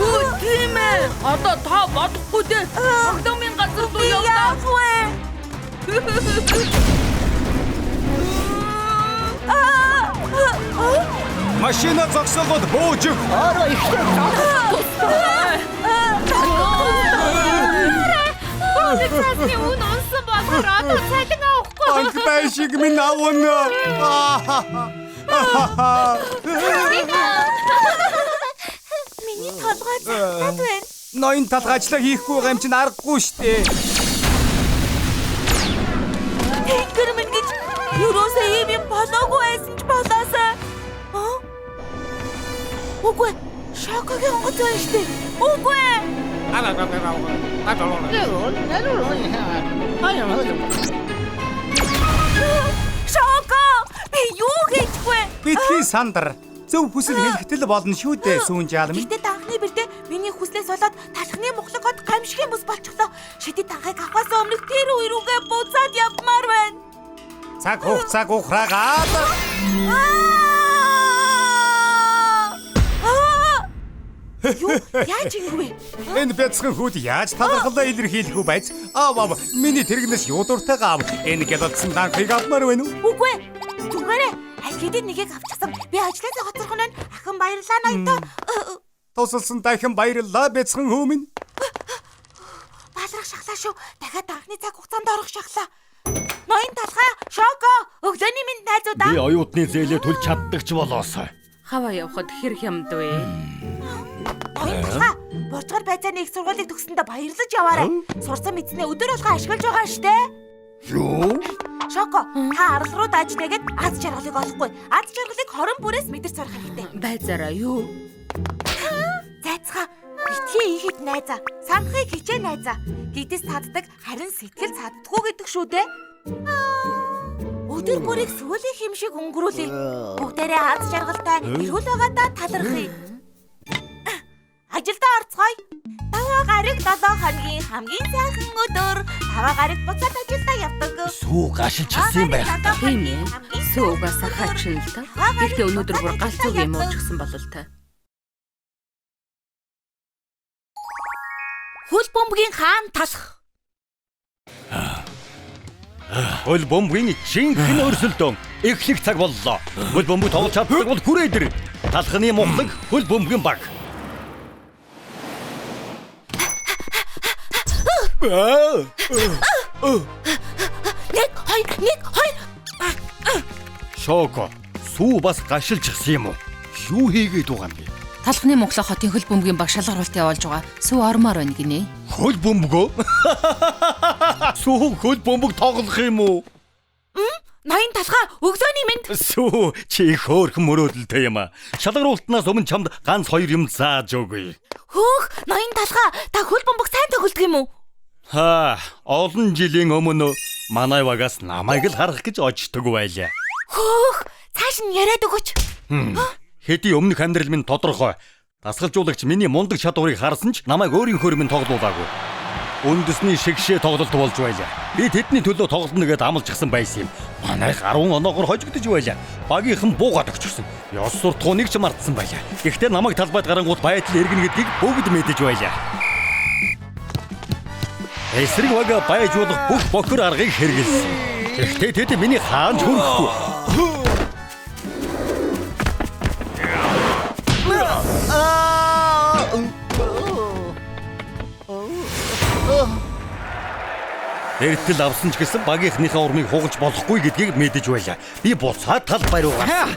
Оо тийм ээ. Одоо та бодохгүй дээ. Магнумын газар руу явлаа. машина зогсоогоод бууж. Ороо ихтэй. Цаасны үн унсан болохоор одоо цалин авахгүй. Банк байшиг минь авна. Миний толгой цагдаад байна. Ноён талгаачлаа хийхгүй байгаа юм чинь аргагүй штэ. болоогүй байсан ч болоосаа. Үгүй. Шокогийн онгоц байна штэ. Үгүй. Шоко! Би юу хийчихвэ? Битгий сандар. Зөв хүсэл хэлэхтэл болно шүү дээ сүүн жаалм. Гэхдээ анхны бэлдээ миний хүслээс болоод талхны мухлагод гамшигын бус болчихлоо. Шидэд анхыг авахаас өмнө тэр үе рүүгээ буцаад явмаар байна. Цаг хугацааг ухраагаад. Юу яаж ингэвэ? Энэ бяцхан хүүд яаж талархлаа илэрхийлэх үү байц? Аа, миний тэрэгнээс юу дуртайгаа ав. Энэ гэлэлцсэн данхыг авмаар байна уу? Үгүй. Түгээрээ аль хэдийн нэгийг авчихсан. Би ажлаасаа хоцорхон байна. Ахын баярлаа ноёнтой. Тусалсан дахин баярлалаа бяцхан хүү минь. Баалрах шахлаа шүү. Дахиад анхны цаг хугацаанд орох шахлаа. Ноён талхай, Шоко, өглөөний минь найзуудаа. Би оюутны зээлээ түлж чаддаг ч болоосоо. Хаваа явахад хэр хямд вэ? Ноён талхай, Борчгор байцааны их сургуулийг төгсөндөө баярлаж яваарай. Сурсан мэдснээ өдөр болго ашиглаж байгаа штэ. Юу? Шоко, та арал руу дааж тэгээд аз жаргалыг олохгүй. Аз жаргалыг хорон бүрээс мэдэрч сурах хэрэгтэй. Байзаараа юу? Зайцгаа, битгий ихэд найзаа, санахыг хичээ найзаа. Гидээс цаддаг, харин сэтгэл цаддаггүй гэдэг шүү дээ. Өдөр бүрийг сүүлийн хэм шиг өнгөрүүлээ. Бүгдээрээ аз жаргалтай, эрүүл байгаадаа талархъя. Ажилдаа орцгоё. 5 гариг 7 хоногийн хамгийн сайхан өдөр. 5 гариг буцаад ажилдаа явдаг. Сүү гашилчихсан юм байна. Тийм ээ. Суугасаа хачин л та. Гэхдээ өнөөдөр бүр галзуу юм уучсан болол та. Хөл бөмбөгийн хаан талах. Хөл бөмбөгийн жинхэнэ өрсөлдөөн эхлэх цаг боллоо. Хөл бөмбөг тоглож чаддаг бол хүрээдэр. Талхны мухлаг хөл бөмбөгийн баг. Нэг хоёр. Шоко, сүү бас гашилчихсан юм уу? Юу хийгээд байгаа юм бэ? Талхны Монголын хотын хөл бөмбөгийн баг шалгаруулалт явуулж байгаа. Сүү ормоор байна гинэ. Хөл бөмбөгөө? Сүү хөл бөмбөг тоглох юм уу? Ноён талхай, өглөөний минь. Сүү чи их хөөрхөн мөрөөдөлтэй юм аа. Шалгаруултнаас өмнө чамд ганц хоёр юм зааж өгье. Хөөх, ноён талхай, та хөл бөмбөг сайн тоглодог юм уу? Олон жилийн өмнө манай багаас намайг л харах гэж очдөг байлаа. Хөөх, цааш нь яриад өгөөч. Хэдий өмнөх амьдрал минь тодорхой. Дасгалжуулагч миний мундаг чадварыг харсан ч намайг өөрийнхөө минь тоглуулаагүй. Үндэсний шигшээ тоглолт болж байлаа. Би тэдний төлөө тоглоно гэдээ амлажчихсан байсан юм. Манайх 10 оноогоор хожигдож байлаа. Багийнхан буугаад өгчихсөн. Ёс суртахууныг ч мартсан байлаа. Гэхдээ намайг талбайд гарангууд байтал эргэнэ гэдгийг бүгд мэдэж байлаа. Эсрэг бага байжуулах бүх бохир аргыг хэрэгэлсэн. Гэхдээ тэд миний хаанч хүрэхгүй. Эртэл авсан ч гэсэн багийнхныхаа урмыг хугалж болохгүй гэдгийг мэдэж байлаа. Би буцаад талбай руу гарсан.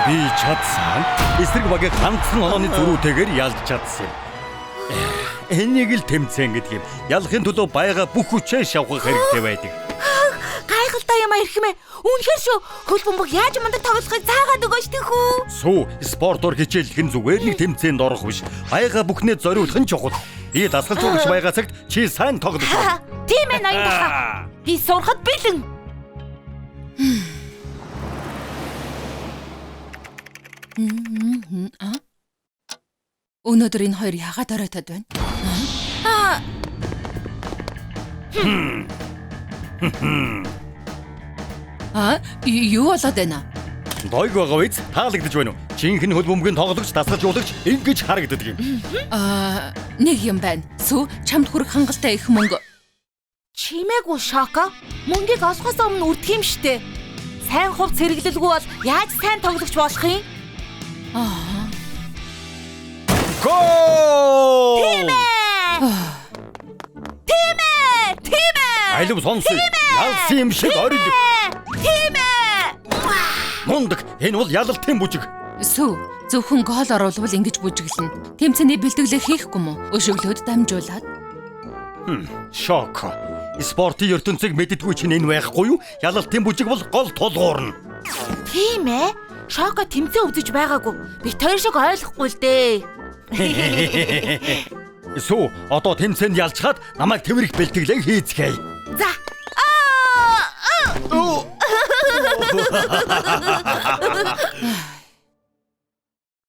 Би чадсан. Эсрэг багийг ганцхан онооны зөрүүтэйгээр ялж чадсан. Энийг л тэмцэн гэдэг юм. Ялахын төлөө байга бүх хүчээ шавхах хэрэгтэй байдаг. Гайхалтай юм ирхмээ. Үнэхээр шүү. Хөл бөмбөг яаж мундаг тоглохыг заагаад өгөөч тэхүү. Сүү, спортоор хичээлэх нь зүгээр нэг тэмцээнд орох биш. Байга бүхнээ зориулах нь чухал. Би дасгалжуулагч байгаа цагт чи сайн тоглож байна. Тийм ээ ноён талхай. Би сурахад бэлэн. Өнөөдөр энэ хоёр яагаад оройтод байна? Юу болоод байна? Дойг байгаа биз? Таалагдж байна уу? Жинхэнэ хөл бөмбөгийн тоглогч дасгалжуулагч ингэж харагддаг юм. Нэг юм байна. Сүү чамд хүрэх хангалттай их мөнгө. Чимээгүй Шоко. Мөнгийг олохоос өмнө үрдэх юм штэ. Сайн хувц хэрэглэлгүй бол яаж сайн тоглогч болох юм? Гол! Тийм ээ! Айлв сонсё. Ялсан юм шиг орил. Тийм ээ! Мундаг. Энэ бол ялалтын бүжиг. Сүү, зөвхөн гол оруулбал ингэж бүжиглэнэ. Тэмцээний бэлтгэлээ хийхгүй мө? Өшөглөөд дамжуулаад. Шок. Спортын ертөнцийг мэддэггүй чинь энэ байхгүй юу? Ялалтын бүжиг бол гол тулгуурна. Тийм ээ. Шоко тэмцээ үзэж байгаагүй. Би тэр шиг ойлгохгүй л дээ. Сүү, одоо тэмцээнд ялцгаад намайг тэмрэх бэлтгэлээ хийцгээе. За.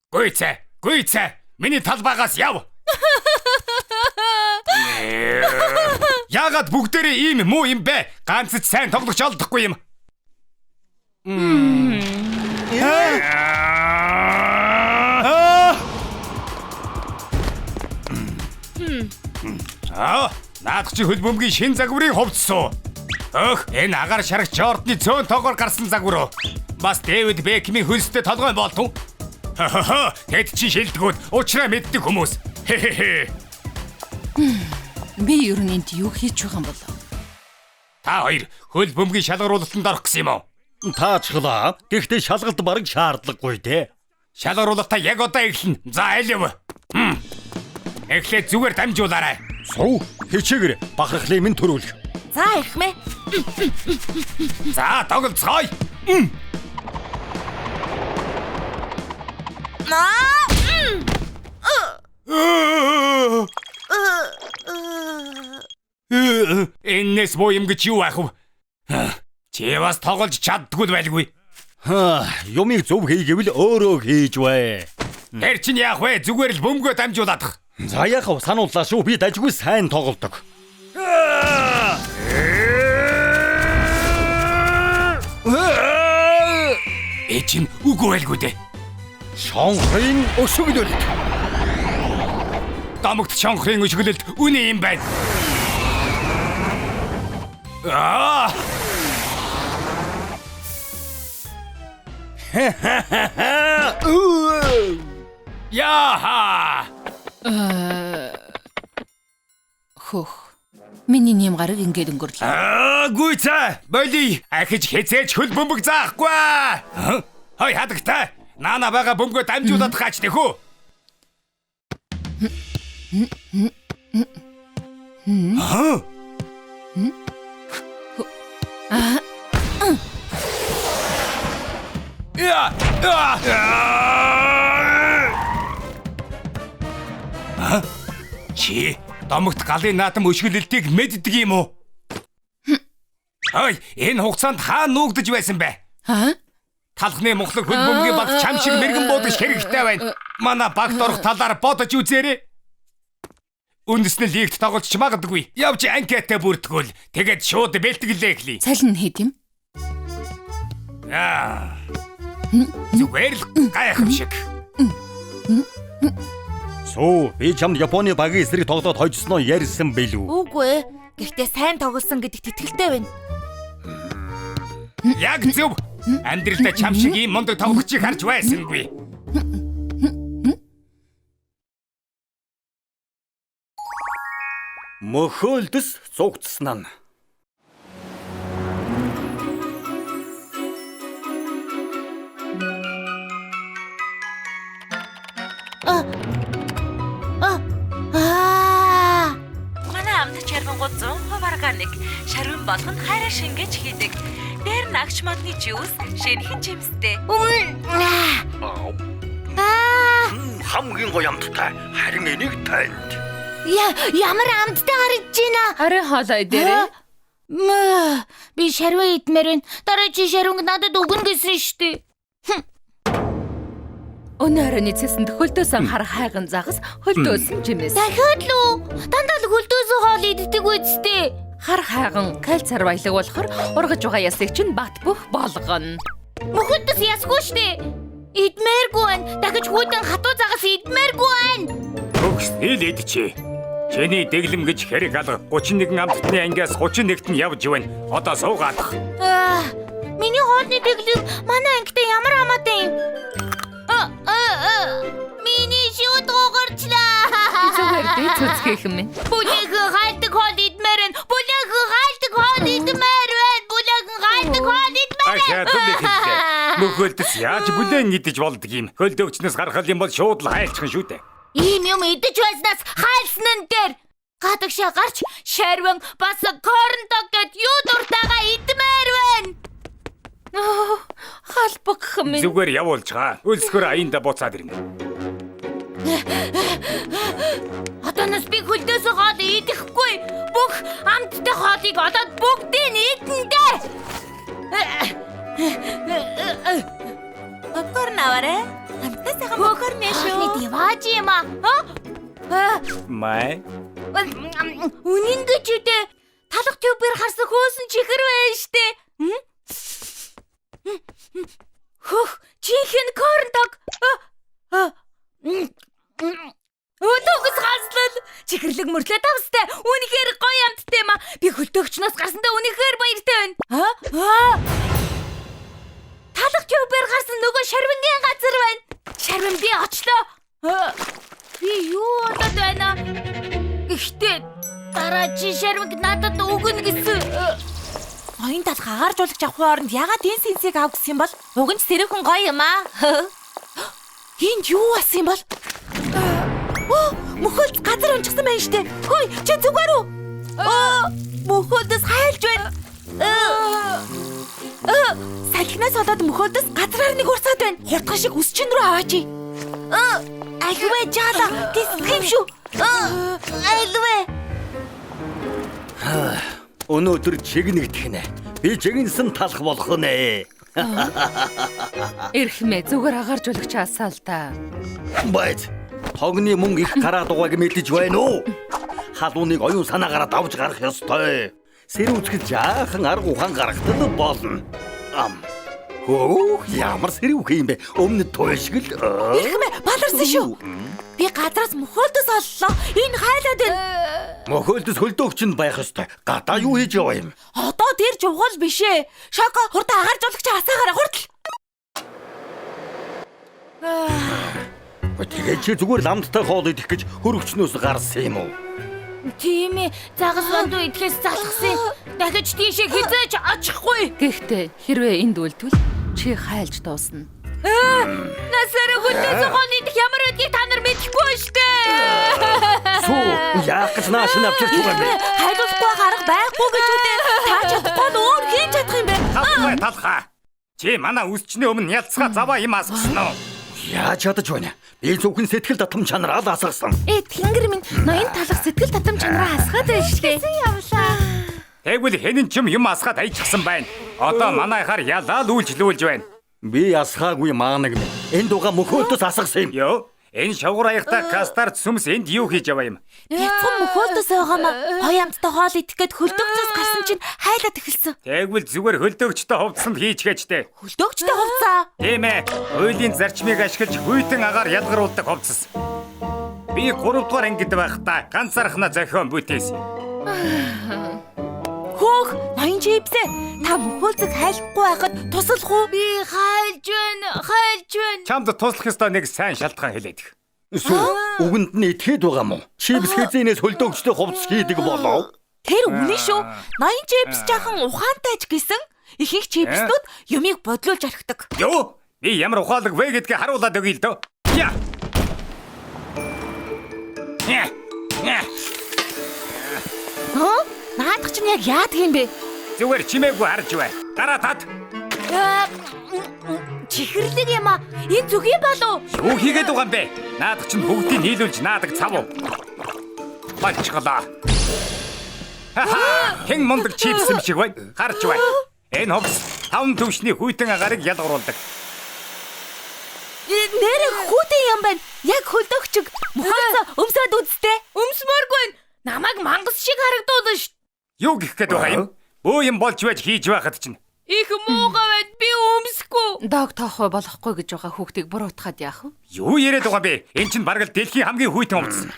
Гүйцэ. Миний талбайгаас яв. Яагаад бүгдээрээ ийм муу юм бэ? Ганц ч сайн тоглож олдохгүй юм. Наадах чи хөлбөмбөгийн шин загварыг хувцсан. Энэ агаар шарагч Жордны цөөн тоогоор гарсан загвар. Бас Дэвид Бекмийн хөлстэй толгой болтов. Тэд чи шилдэгүүд уучраа мэддэг хүмүүс. Би ер нь энд юу хийж байгаа юм бол? Та хоёр хөлбөмбөгийн шалгаруулалтанд орох гэсэн юм уу? Таачглаа. Гэхдээ шалгалт бараг шаардлагагүй те. Шалгаруулалтаа яг одоо эхэлнэ. За алив. Эхлээд зүгээр дамжуулаарай. Суу, хичээгэр бахархлын минь төрүүлэх. За ихмэ. За тоглоцгоё. Энэс боо юм гэж юу ах вэ? Чи бас тоглож чаддгүй байлгүй. Юмыг зөв хийгээвэл өөрөө хийж бай. Тэр чинь яах вэ? Зүгээр л бөмбөгөө дамжуулаад. За яах вэ? Санууллаа шүү. Би дажгүй сайн тоглодог. Эчин үгүй байлгүй дээ. Шонхрын өшөглөлт. Дамагт шонхрын өшөглөлт үний юм байна. Яха! Хөх. Миний нэм гараг ингээд өнгөрлөө. Гүйцэ, болий. Ахиж хязээж хөл бөмбөг заахгүй. Хой хадагтай. Наана бага бөмбөгөө дамжуулаад гаач тэхүү. Чи домогт галын наадам өшгөлөлтийг мэддэг юм уу? Ой, энэ хугацаанд хаа нуугдж байсан бэ? Талхны мухлаг хөлбөмбөгийн баг чам шиг мэрэгэн буудаж хэрэгтэй байна. Манай багт орох талаар бодож үзээрэй. Үндэс нь лигт тоглож ч магадгүй. Явж анкетаа бүрдгүүл. Тэгээд шууд бэлтгэлээ эхлэе. Цалин хэд юм? Зүгээр л гайхамшиг. Суу, би чамд Японы багийн эсрэг тоглоод хожсноо ярьсан билүү? Үгүй ээ. Гэхдээ сайн тоглосон гэдэгт итгэлтэй байна. Яг зөв. Амьдралдаа чам шиг ийм мундаг тоглогчийг харж байсангүй. Мөхөөлдөс цугцсан нь. Манай амт чарвангууд 100% органик. Шарвин болгоно хайраа шингээж хийдэг. Дээр нь агч модны жуус, шинэхэн жимстэй. Хамгийн гоё амттай. Харин энийг танд. Ямар амттай харагдаж байна? Арай хоолой дээрээ. Би шарваа идмээр байна. Дараа чи шарванг надад өгнө гэсэн штэ. Өнөө оройн цэсэнд хөлдөөсөн хар хайган загас хөлдөөсөн жимээс. Дахиад л дандаа л хөлдөөсөн хоол иддэг үсттэй. Хар хайган кальцар баялаг болохоор ургаж байгаа ясыг чинь бат бөх болгоно. Мөхөдс ясгүй штэ. Идмээргүй байна. Дахиж хүйдэн хатуу загас идмээргүй байна. Төгснөл идчихэ. Чиний дэглэм гэж хэрэг алга 31 амтны ангиас 31-т нь явж байна. Одоо суугаадах. Миний хоолны дэглэм манай ангитай ямар хамаатай юм? Миний шууд гоогарчлаа. Зүгээр дээ цэцгэх юм. Бүлэхэн хайлтг хоол идмээр байна. Бүлэхэн хайлтг хоол идмээр байна. Бүлэхэн хайлтг хоол идмээр байна. Ахаа түлхэлээ. хөлдөс яаж бүлээн идэж болдг юм. Хөлдөгчнөөс гаргал юм бол шууд л хайлчхан шүү дээ. Ийм юм идэж байснаас хайлсан нь дээр гадагшаа гарч шарван бас корндог гэд юу дуртайгаа идмээр байна. Халбах минь. Зүгээр явуулчгаа. Өлсгөр аянда буцаад ирнэ. Одооноос би хөлдөөс хоол идэхгүй. Бүх амттай хоолыг олоод бүгдийг идэн дээ. Попкорн аваарай. Амттай сайхан попкорн шүү. Ахны дивааж юм аа. Май. Үнэн гэж үдэ. Талах тюбээр харсан хөөсөн чихэр байна штэ. Хөх, чихэн корндог. Өдөгс гаслал чихэрлэг мөрлөө тавстай. Үнэхээр гоё амттай юм аа. Би хөлтөөгчнөөс гарсандаа үнэхээр баяртай байна. Талах тюбээр гарсан нөгөө шарвингийн газар байна. Шарвин би очлоо. Би юу болоод байна? Гэхдээ дараа чи шарвинг надад өгнө гэсэн. Оюун талх агаарж уулагч авахын оронд ягаад энэ сэнсийг ав гэсэн юм бол? Уг нь сэрхэн гоё юм аа. Энд юу басан юм бол? Мөхөлд газар унчихсан байна штэ. Хөөе, чи зүгээр үү? Мөхөлдөс хайлж байна. Салхинаас болоод мөхөлдөс газраар нэг урсаад байна. Хурдхан шиг үсчин рүү аваач. Альвэ жаала, тийм шүү. Альвэ. Өнөөдөр чигнэгдэх нэ. Би жигнэсэн талах болох нэ. Эрхмээ зүгээр агаарж уулагч асаа л та. Байц. Тогны мөнгө их гараад байгааг мэдэж байна уу? Халууныг оюун санаагаараа давж гарах ёстой. Сэр үзэхэд жаахан арга ухаан гаргахтал болно. Хөө, ямар сэрүүх юм бэ? Өмнө туйлшгэл. Эрхмээ баларсан шүү. Би газраас мөхөлдөс оллоо. Энэ хайлаад байна. Мөхөлдөс хөлдөөгч нь байх ёстой. Гадаа юу хийж яваа юм? Одоо тэр жугал биш ээ. Шоко хурдан агаарж уулагч асаагаараа хурдл. Тэгээд чи зүгээр ламттай хоол идэх гэж хөрөгчнөөс гарсан юм уу? Тийм ээ. Загас бандуу идэхээс залхсан. Дахиж тийшээ хизээж очихгүй. Гэхдээ хэрвээ энд үлдвэл чи хайлж дуусна. Насаар хөлдөөс хоол идэх ямар байдгийг та нар мэдэхгүй штэ. Сүү, яах гэж нааш нь авчирч байгаа юм бэ? Хайлуулахгүй гарах байхгүй гэж үдээ. Та чадахгүй нь өөр хийж чадах юм бэ? Талхаа. Чи манай үсчний өмнө ялцгаа заваа юм асгасан уу? Яаж чадаж байна? Би зөвхөн сэтгэл татам чанараа л асгасан. Тэнгэр минь ноён талах сэтгэл татам чанараа асгаад байна штэ. Явлаа. Тэгвэл хэнэн ч юм асгаад айчихсан байна. Одоо манайхаар ялаа л үйлчлүүлж байна. Би асгаагүй маанаг минь. Энд уга мөхөлдөс асгасан юм. Йоо, энэ шавгуур аягтай кастар сүмс энд юу хийж яваа юм? Бяцхан мөхөлдөс байгаамаа. Гоё амттай хоол идэх гээд хөлдөөгчөөс гарсан чинь хайлаад эхэлсэн. Тэгвэл зүгээр хөлдөөгчтэй хувцсанд хийчгээчтэй. Хөлдөөгчтэй хувцаа. Тийм ээ. Хуулийн зарчмыг ашиглаж хүйтэн агаар ялгаруулдаг хувцас. Би 3 дугаар ангид байхдаа ганцаархнаа зохион бүтээсэн. Хөөх, ноён чипсээ. Та мөхөлдөг хайлахгүй байхад туслах уу? Би хайлж байна. Чамд туслах ёстой нэг сайн шалтгаан хэлээд. Сүү, үгэнд нь итгэхэд байгаа мó. Чипс хэзэнээс хөлдөөгчтэй хувцас хийдэг болов? Тэр үнэн шүү. Ноён чипс жаахан ухаантай ч гэсэн ихэнх чипснүүд юмыг бодлуулж орхидог. Йоо, би ямар ухаалаг вэ гэдгийг харуулад өгье л дөө. Я. Наадах чинь яг яадаг юм бэ? Зүгээр чимээгүй харж бай. Дараа тат. Чихэрлэг юм аа. Энэ зүгийн болов. Юу хийгээд байгаа юм бэ? Наадах чинь бүгдийг нийлүүлж наадаг цав уу? Болчихлоо. Хэн мундаг чипс юм шиг бай. Харж бай. Энэ хувцас 5 төвшний хүйтэн агарыг ялгаруулдаг. Нэр хүүтэн юм байна. Яг хөлдөөгчөг. Мөхөлдөө өмсөд үзтээ. Өмсмөргүй. Намайг мангас шиг харагдуулна ш. Юу гэх гээд байгаа юм? Бөө юм болж байж хийж байхад чинь. Их муугаа байд би өмсөхгүй. Дог тоохой болохгүй гэж байгаа хүүхдийг буруутгаад яах вэ? Юу яриад байгаа бэ? Энд чинь бараг л дэлхийн хамгийн хүйтэн хувцас.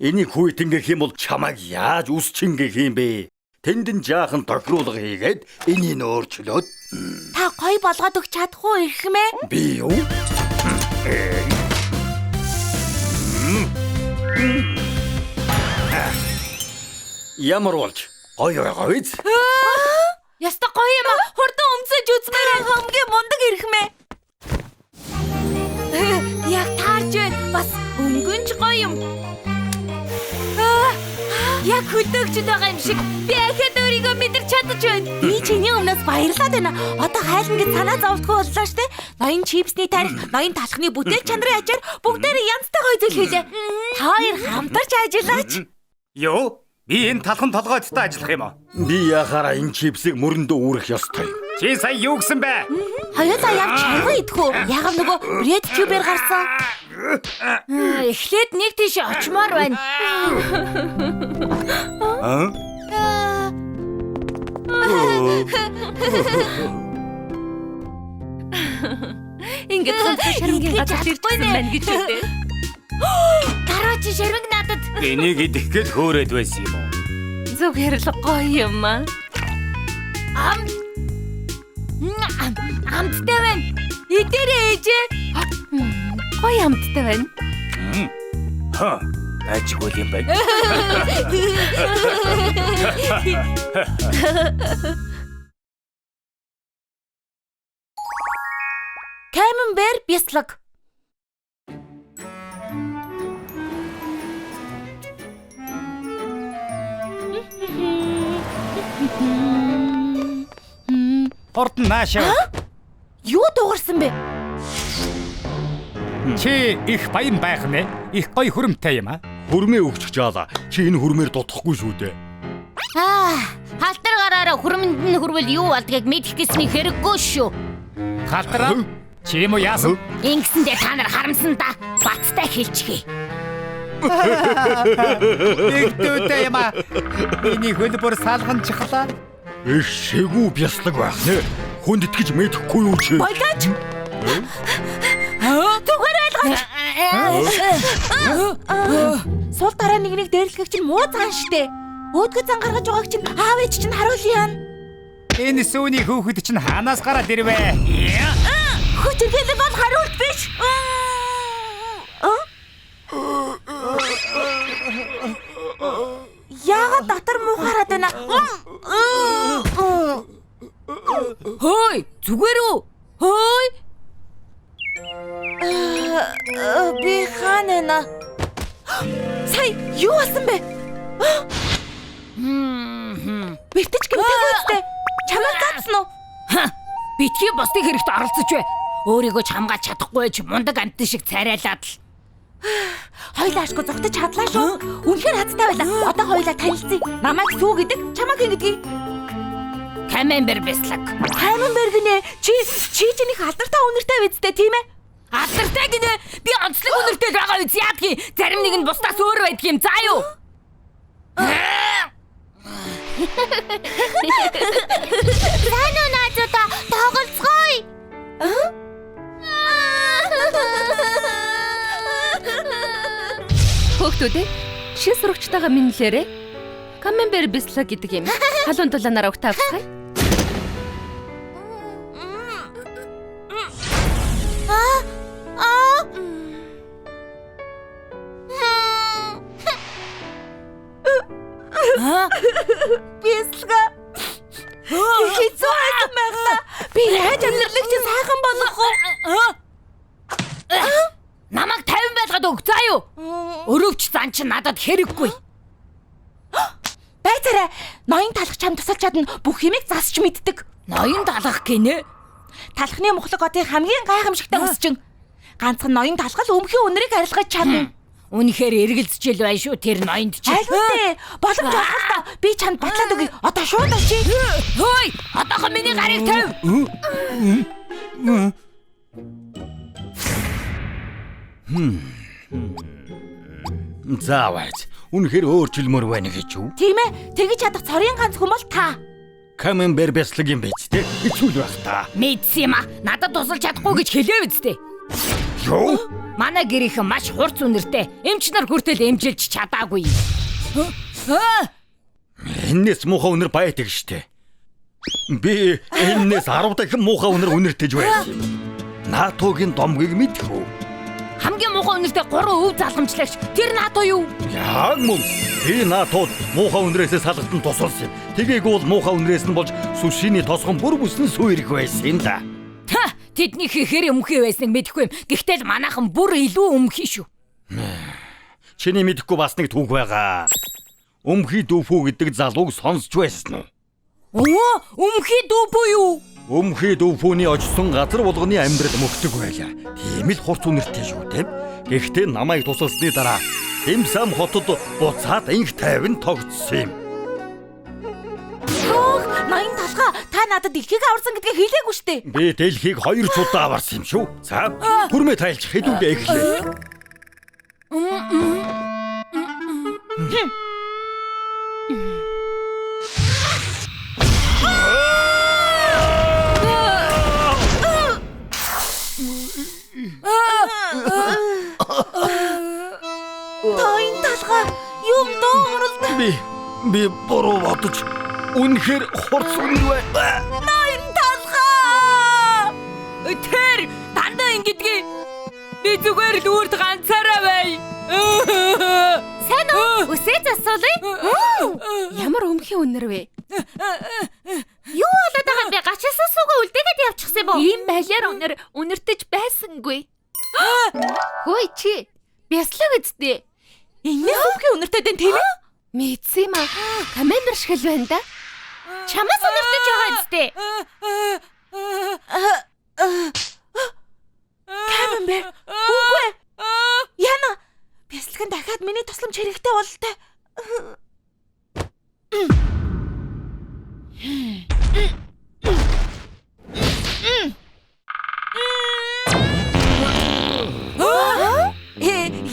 Энийг хүйтэн гэх юм бол чамайг яаж үсчин гэх юм бэ? Тэнд нь жаахан тохируулга хийгээд энийг өөрчлөөд Та гоё болгоод өгч чадах уу эрхмээ? би юу? Ямар болж гоё байгаа биз? Яста гоё юм аа. Хурдан өмсөж үзмээр Хамгийн мундаг эрхмээ. бас өнгөнч гоё юм. Яг хөдөөгчд байгаа юм шиг би ахад өөрийгөө мэдэрч чадаж байна. Би чиний өмнөөс баярлаад байна. Одоо хайлна гэж санаа зовдгоо боллоо штэ. Ноён чипсний тарих, ноён талхны бүтээл чанарын ачаар бүгдээр янзтай гоё зүйл хийлээ. Та хоёр хамтарч ажиллаач. Юу? Би энэ талхан толгойдтой ажиллах юм уу? Би яхаараа энэ чипсийг мөрөндөө үүрэх ёстой. Чи сая юу гэсэн бэ? Хоёулаа явж шаргуу идэх үү? Ягаад нөгөө бред тюбер гарсан? Эхлээд нэг тийш очмоор байна. Ингээд шармгийн газар ирсэн байна гэж үү? Дараа чи шармиг надад. Энийг идэх гээд хөөрөөд байсан юм уу? Зүгээр л гоё юм аа. Амттай байна. Идэрээ ээжээ. Гоё амттай байна. Ажгүй юм байна. Каменбер бяцлаг. Орд наашаа. Юу дуурсан бэ? Чи их баян байх нэ? Их гоё хүрэмтэй юм аа. Хүрмээ өгч жаала. Чи энэ хүрмээр дутхгүй шүү дээ. Халтар гараараа хүрмэнд нь хүрвэл юу болдгийг мэдэх гэсний хэрэггүй шүү. Халтраа. Чи юм уу яасан? Ингэсэндээ та нар харамсан да. Бацтай хэлчихье. Игдүүтэй юм аа. Миний хөлбөр салган чихлаа. Их шигүү бяцлаг байх нэ. Хүнд итгэж мэдэхгүй юу чи? Болооч. Түгээр байлгаач. Сул дараа нэг дээрлэхийг чинь муу цаан штэ. Өөдгөө зан гаргаж байгааг чинь аав ээж чинь харуулъя. Энэ сүүний хөөхд чинь хаанаас гараад ирвэ? Хүч иргэлэг бол хариулт биш. Яагаад дотор муу хараад байна? Хөөй, зүгээр үү? Хөөй. Би хаана? Сая юу болсон бэ? Битэж гэмтээгүй үстэй. Чамайг гацсан уу? Битгий босдын хэрэгт оролцож бай. Өөрийгөө ч хамгаалж чадахгүй ч мундаг амтэн шиг царайлаад л. Хоёлаа ашгүй зогтож чадлаа шүү. Үнэхээр хацтай байлаа. Одоо хоёлаа танилцъя. Намайг сүү гэдэг, чамайг ингэдэг. Каменбер бяцлаг. Каменбер гинэ. Чи чиний алдартай үнэртэй бидтэй тийм ээ? Алдартай гинэ. Би онцлог үнэртэй байгаа үз яадгийн. Зарим нэг нь бусдаас өөр байдаг юм. Заа юу? Сайн уу наадуудаа тоглоцгоё. Хүүхдүүд шил сурагчтайгаа минлээрээ. Каменбер бяцлаг гэдэг юм. Халуун дулаанаар өгтөө авцгаая. Бяцлага. Хэцүү байсан байна. Би яаж амьдралыг чинь сайхан болгох вэ? Намайг 50 байлгаад өг. Заа юу? Өрөвч зан чи надад хэрэггүй. Байцаарай. Ноён талах чам тусалж чадна. Бүх юмыг засч мэддэг. Ноён талах гинэ. Талхны мухлаг одын хамгийн гайхамшигтай өсчин. Ганцхан ноён талхал өмхийн үнэрийг арилгаж чадна. Үнэхээр эргэлзчихэл байна шүү тэр ноёнд чи. Айлгүй. Боломж олох та. Би чамд батлаад өгье. Одоо шууд очие. Хөөй, одоогоо миний гарыг тавь. Заавал. Үнэхээр өөрчлөлмөр байна гэж юу? Тийм ээ. Тэгж чадах цорын ганц хүн бол та. Каменбер бяцлаг юм байж тээ. Хэцүү байх та. Мэдсэн юм аа. Надад тусалж чадахгүй гэж хэлээ үсттэй. Юу? Манай гэрийнхэн маш хурц үнэртэй. Эмч нар хүртэл эмжилж чадаагүй. Энэс муухай үнэр байдаг штэ. Би энэс 10 дахин муухай үнэртэйж байсан. НАТОгийн домгийг мэдэх үү? Хамгийн муухай үнэртэй 3 өв залгамжлагч. Тэр НАТО юу? Яг мөн. Би НАТОд муухай үнрээсээ салгалтанд тусалсан. Тэгээгүй бол муухай үнрээс нь болж сүшиний тосгон бүр бүсэн сүйрэх байсан юм да. Тэдний хэр өмхий байсныг мэдэхгүй юм. Гэхдээ л манайхан бүр илүү өмхий шүү. Чиний мэдэхгүй бас нэг түүх байгаа. Өмхий дүүфүү гэдэг залууг сонсч байсан уу? Өмхий дүү буюу? Өмхий дүүфүүний очсон газар болгоны амьдрал мөхдөг байлаа. Тийм л хурц үнэртэй шүү тийм. Гэхдээ намайг тусалсны дараа Имсам хотод буцаад инх тайван тогтсон юм. Ноён талхаа та надад дэлхийг аварсан гэдгээ хэлээгүй штэ. Би дэлхийг 2 удаа аварсан юм шүү. За хүрмээ тайлж хэлүүлээ эхлэе. Ноён талхаа юм доо оролт. Би буруу бодож үнэхээр хурц үнэр бай. Ноён талхаа. Тэр дандаа ингэдгээ. Би зүгээр л үрд ганцаараа бай. Сайн уу? Үсээ засуулъя. Ямар өмхий үнэр вэ? Юу болоод байгаа юм бэ? Гачаасаа суугаа үлдээгээд явчихсан юм уу? Ийм байлаар үнэртэж байсангүй. Хөөе чи. Бяслаг үсттэй. Энэ өмхий үнэртэй дээ тийм ээ? Мэдсэн юм аа. Командер шиг л байна да. Чамаас өнөртөж байгаа үстэй. Каменбер. Үгүй. Яна. Бясалган дахиад миний тусламж хэрэгтэй бололтой.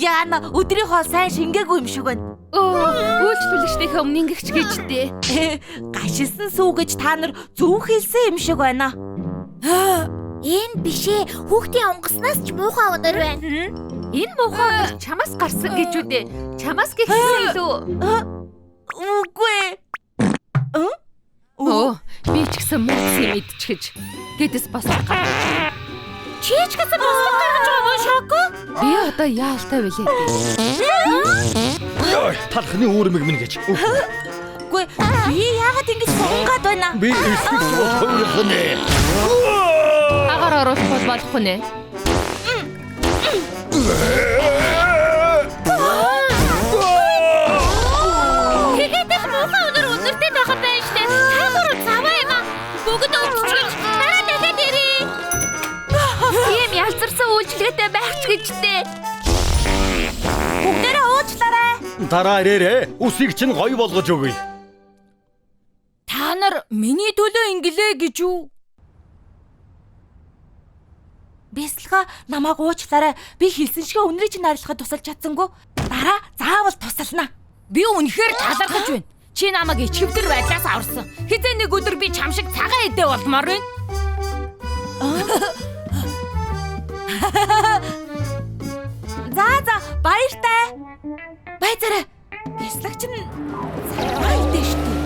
Яна өдрийн хоол сайн шингээгүй юм шиг байна. Үйлчлүүлэгчдийнхээ өмнө ингэвч гэжтэй. Гашилсан сүүгэж та нар зөв хэлсэн юм шиг байна. Энэ бишээ хүүхдийн онгоцноос ч муухай өнөр байна. Энэ муухай өнөр чамаас гарсан гэж үдэ. Чамаас гэхсэн илүү. Үгүй. Би ч гэсэн мэдсэн мэдчихэж. Гэдэс бас гаргаж. Чи ч гэсэн бас гаргаж байгаа мó шоко? Би одоо яалтай билээ. Яа, талхны үүрмэг минь гэж. Үгүй. Би яагаад ингэж сунгаад байна? Би эсгэж болохгүй нэ. Агаар оруулах болохгүй нэ. Тэгээд л муухай өнөртэй байгаа байх штэ. Та гурав цаваа юм аа. Бүгд өвчгөж дараа дахиад ирээ. Тийм ялзарсан үйлчлэгээтэй байх ч гэжтэй. Бүгдээрээ уучлаарай. Дараа ирээрээ. Үсийг чинь гоё болгож өгье. Та нар миний төлөө инглээ гэж юу? Бясалгаа намайг уучлаарай. Би хэлсэн шигээ өнрийг чинь арилгахад тусалж чадсангүй. Дараа заавал тусална. Би үнэхээр талархаж байна. Чи намайг ичгэвдэр байдлаас аварсан. Хизээ нэг өдөр би чам шиг цагаан эдээ болмоор байна. За баяртай. Баяцаарай. Бясалгач нь цагаан идэ штэ.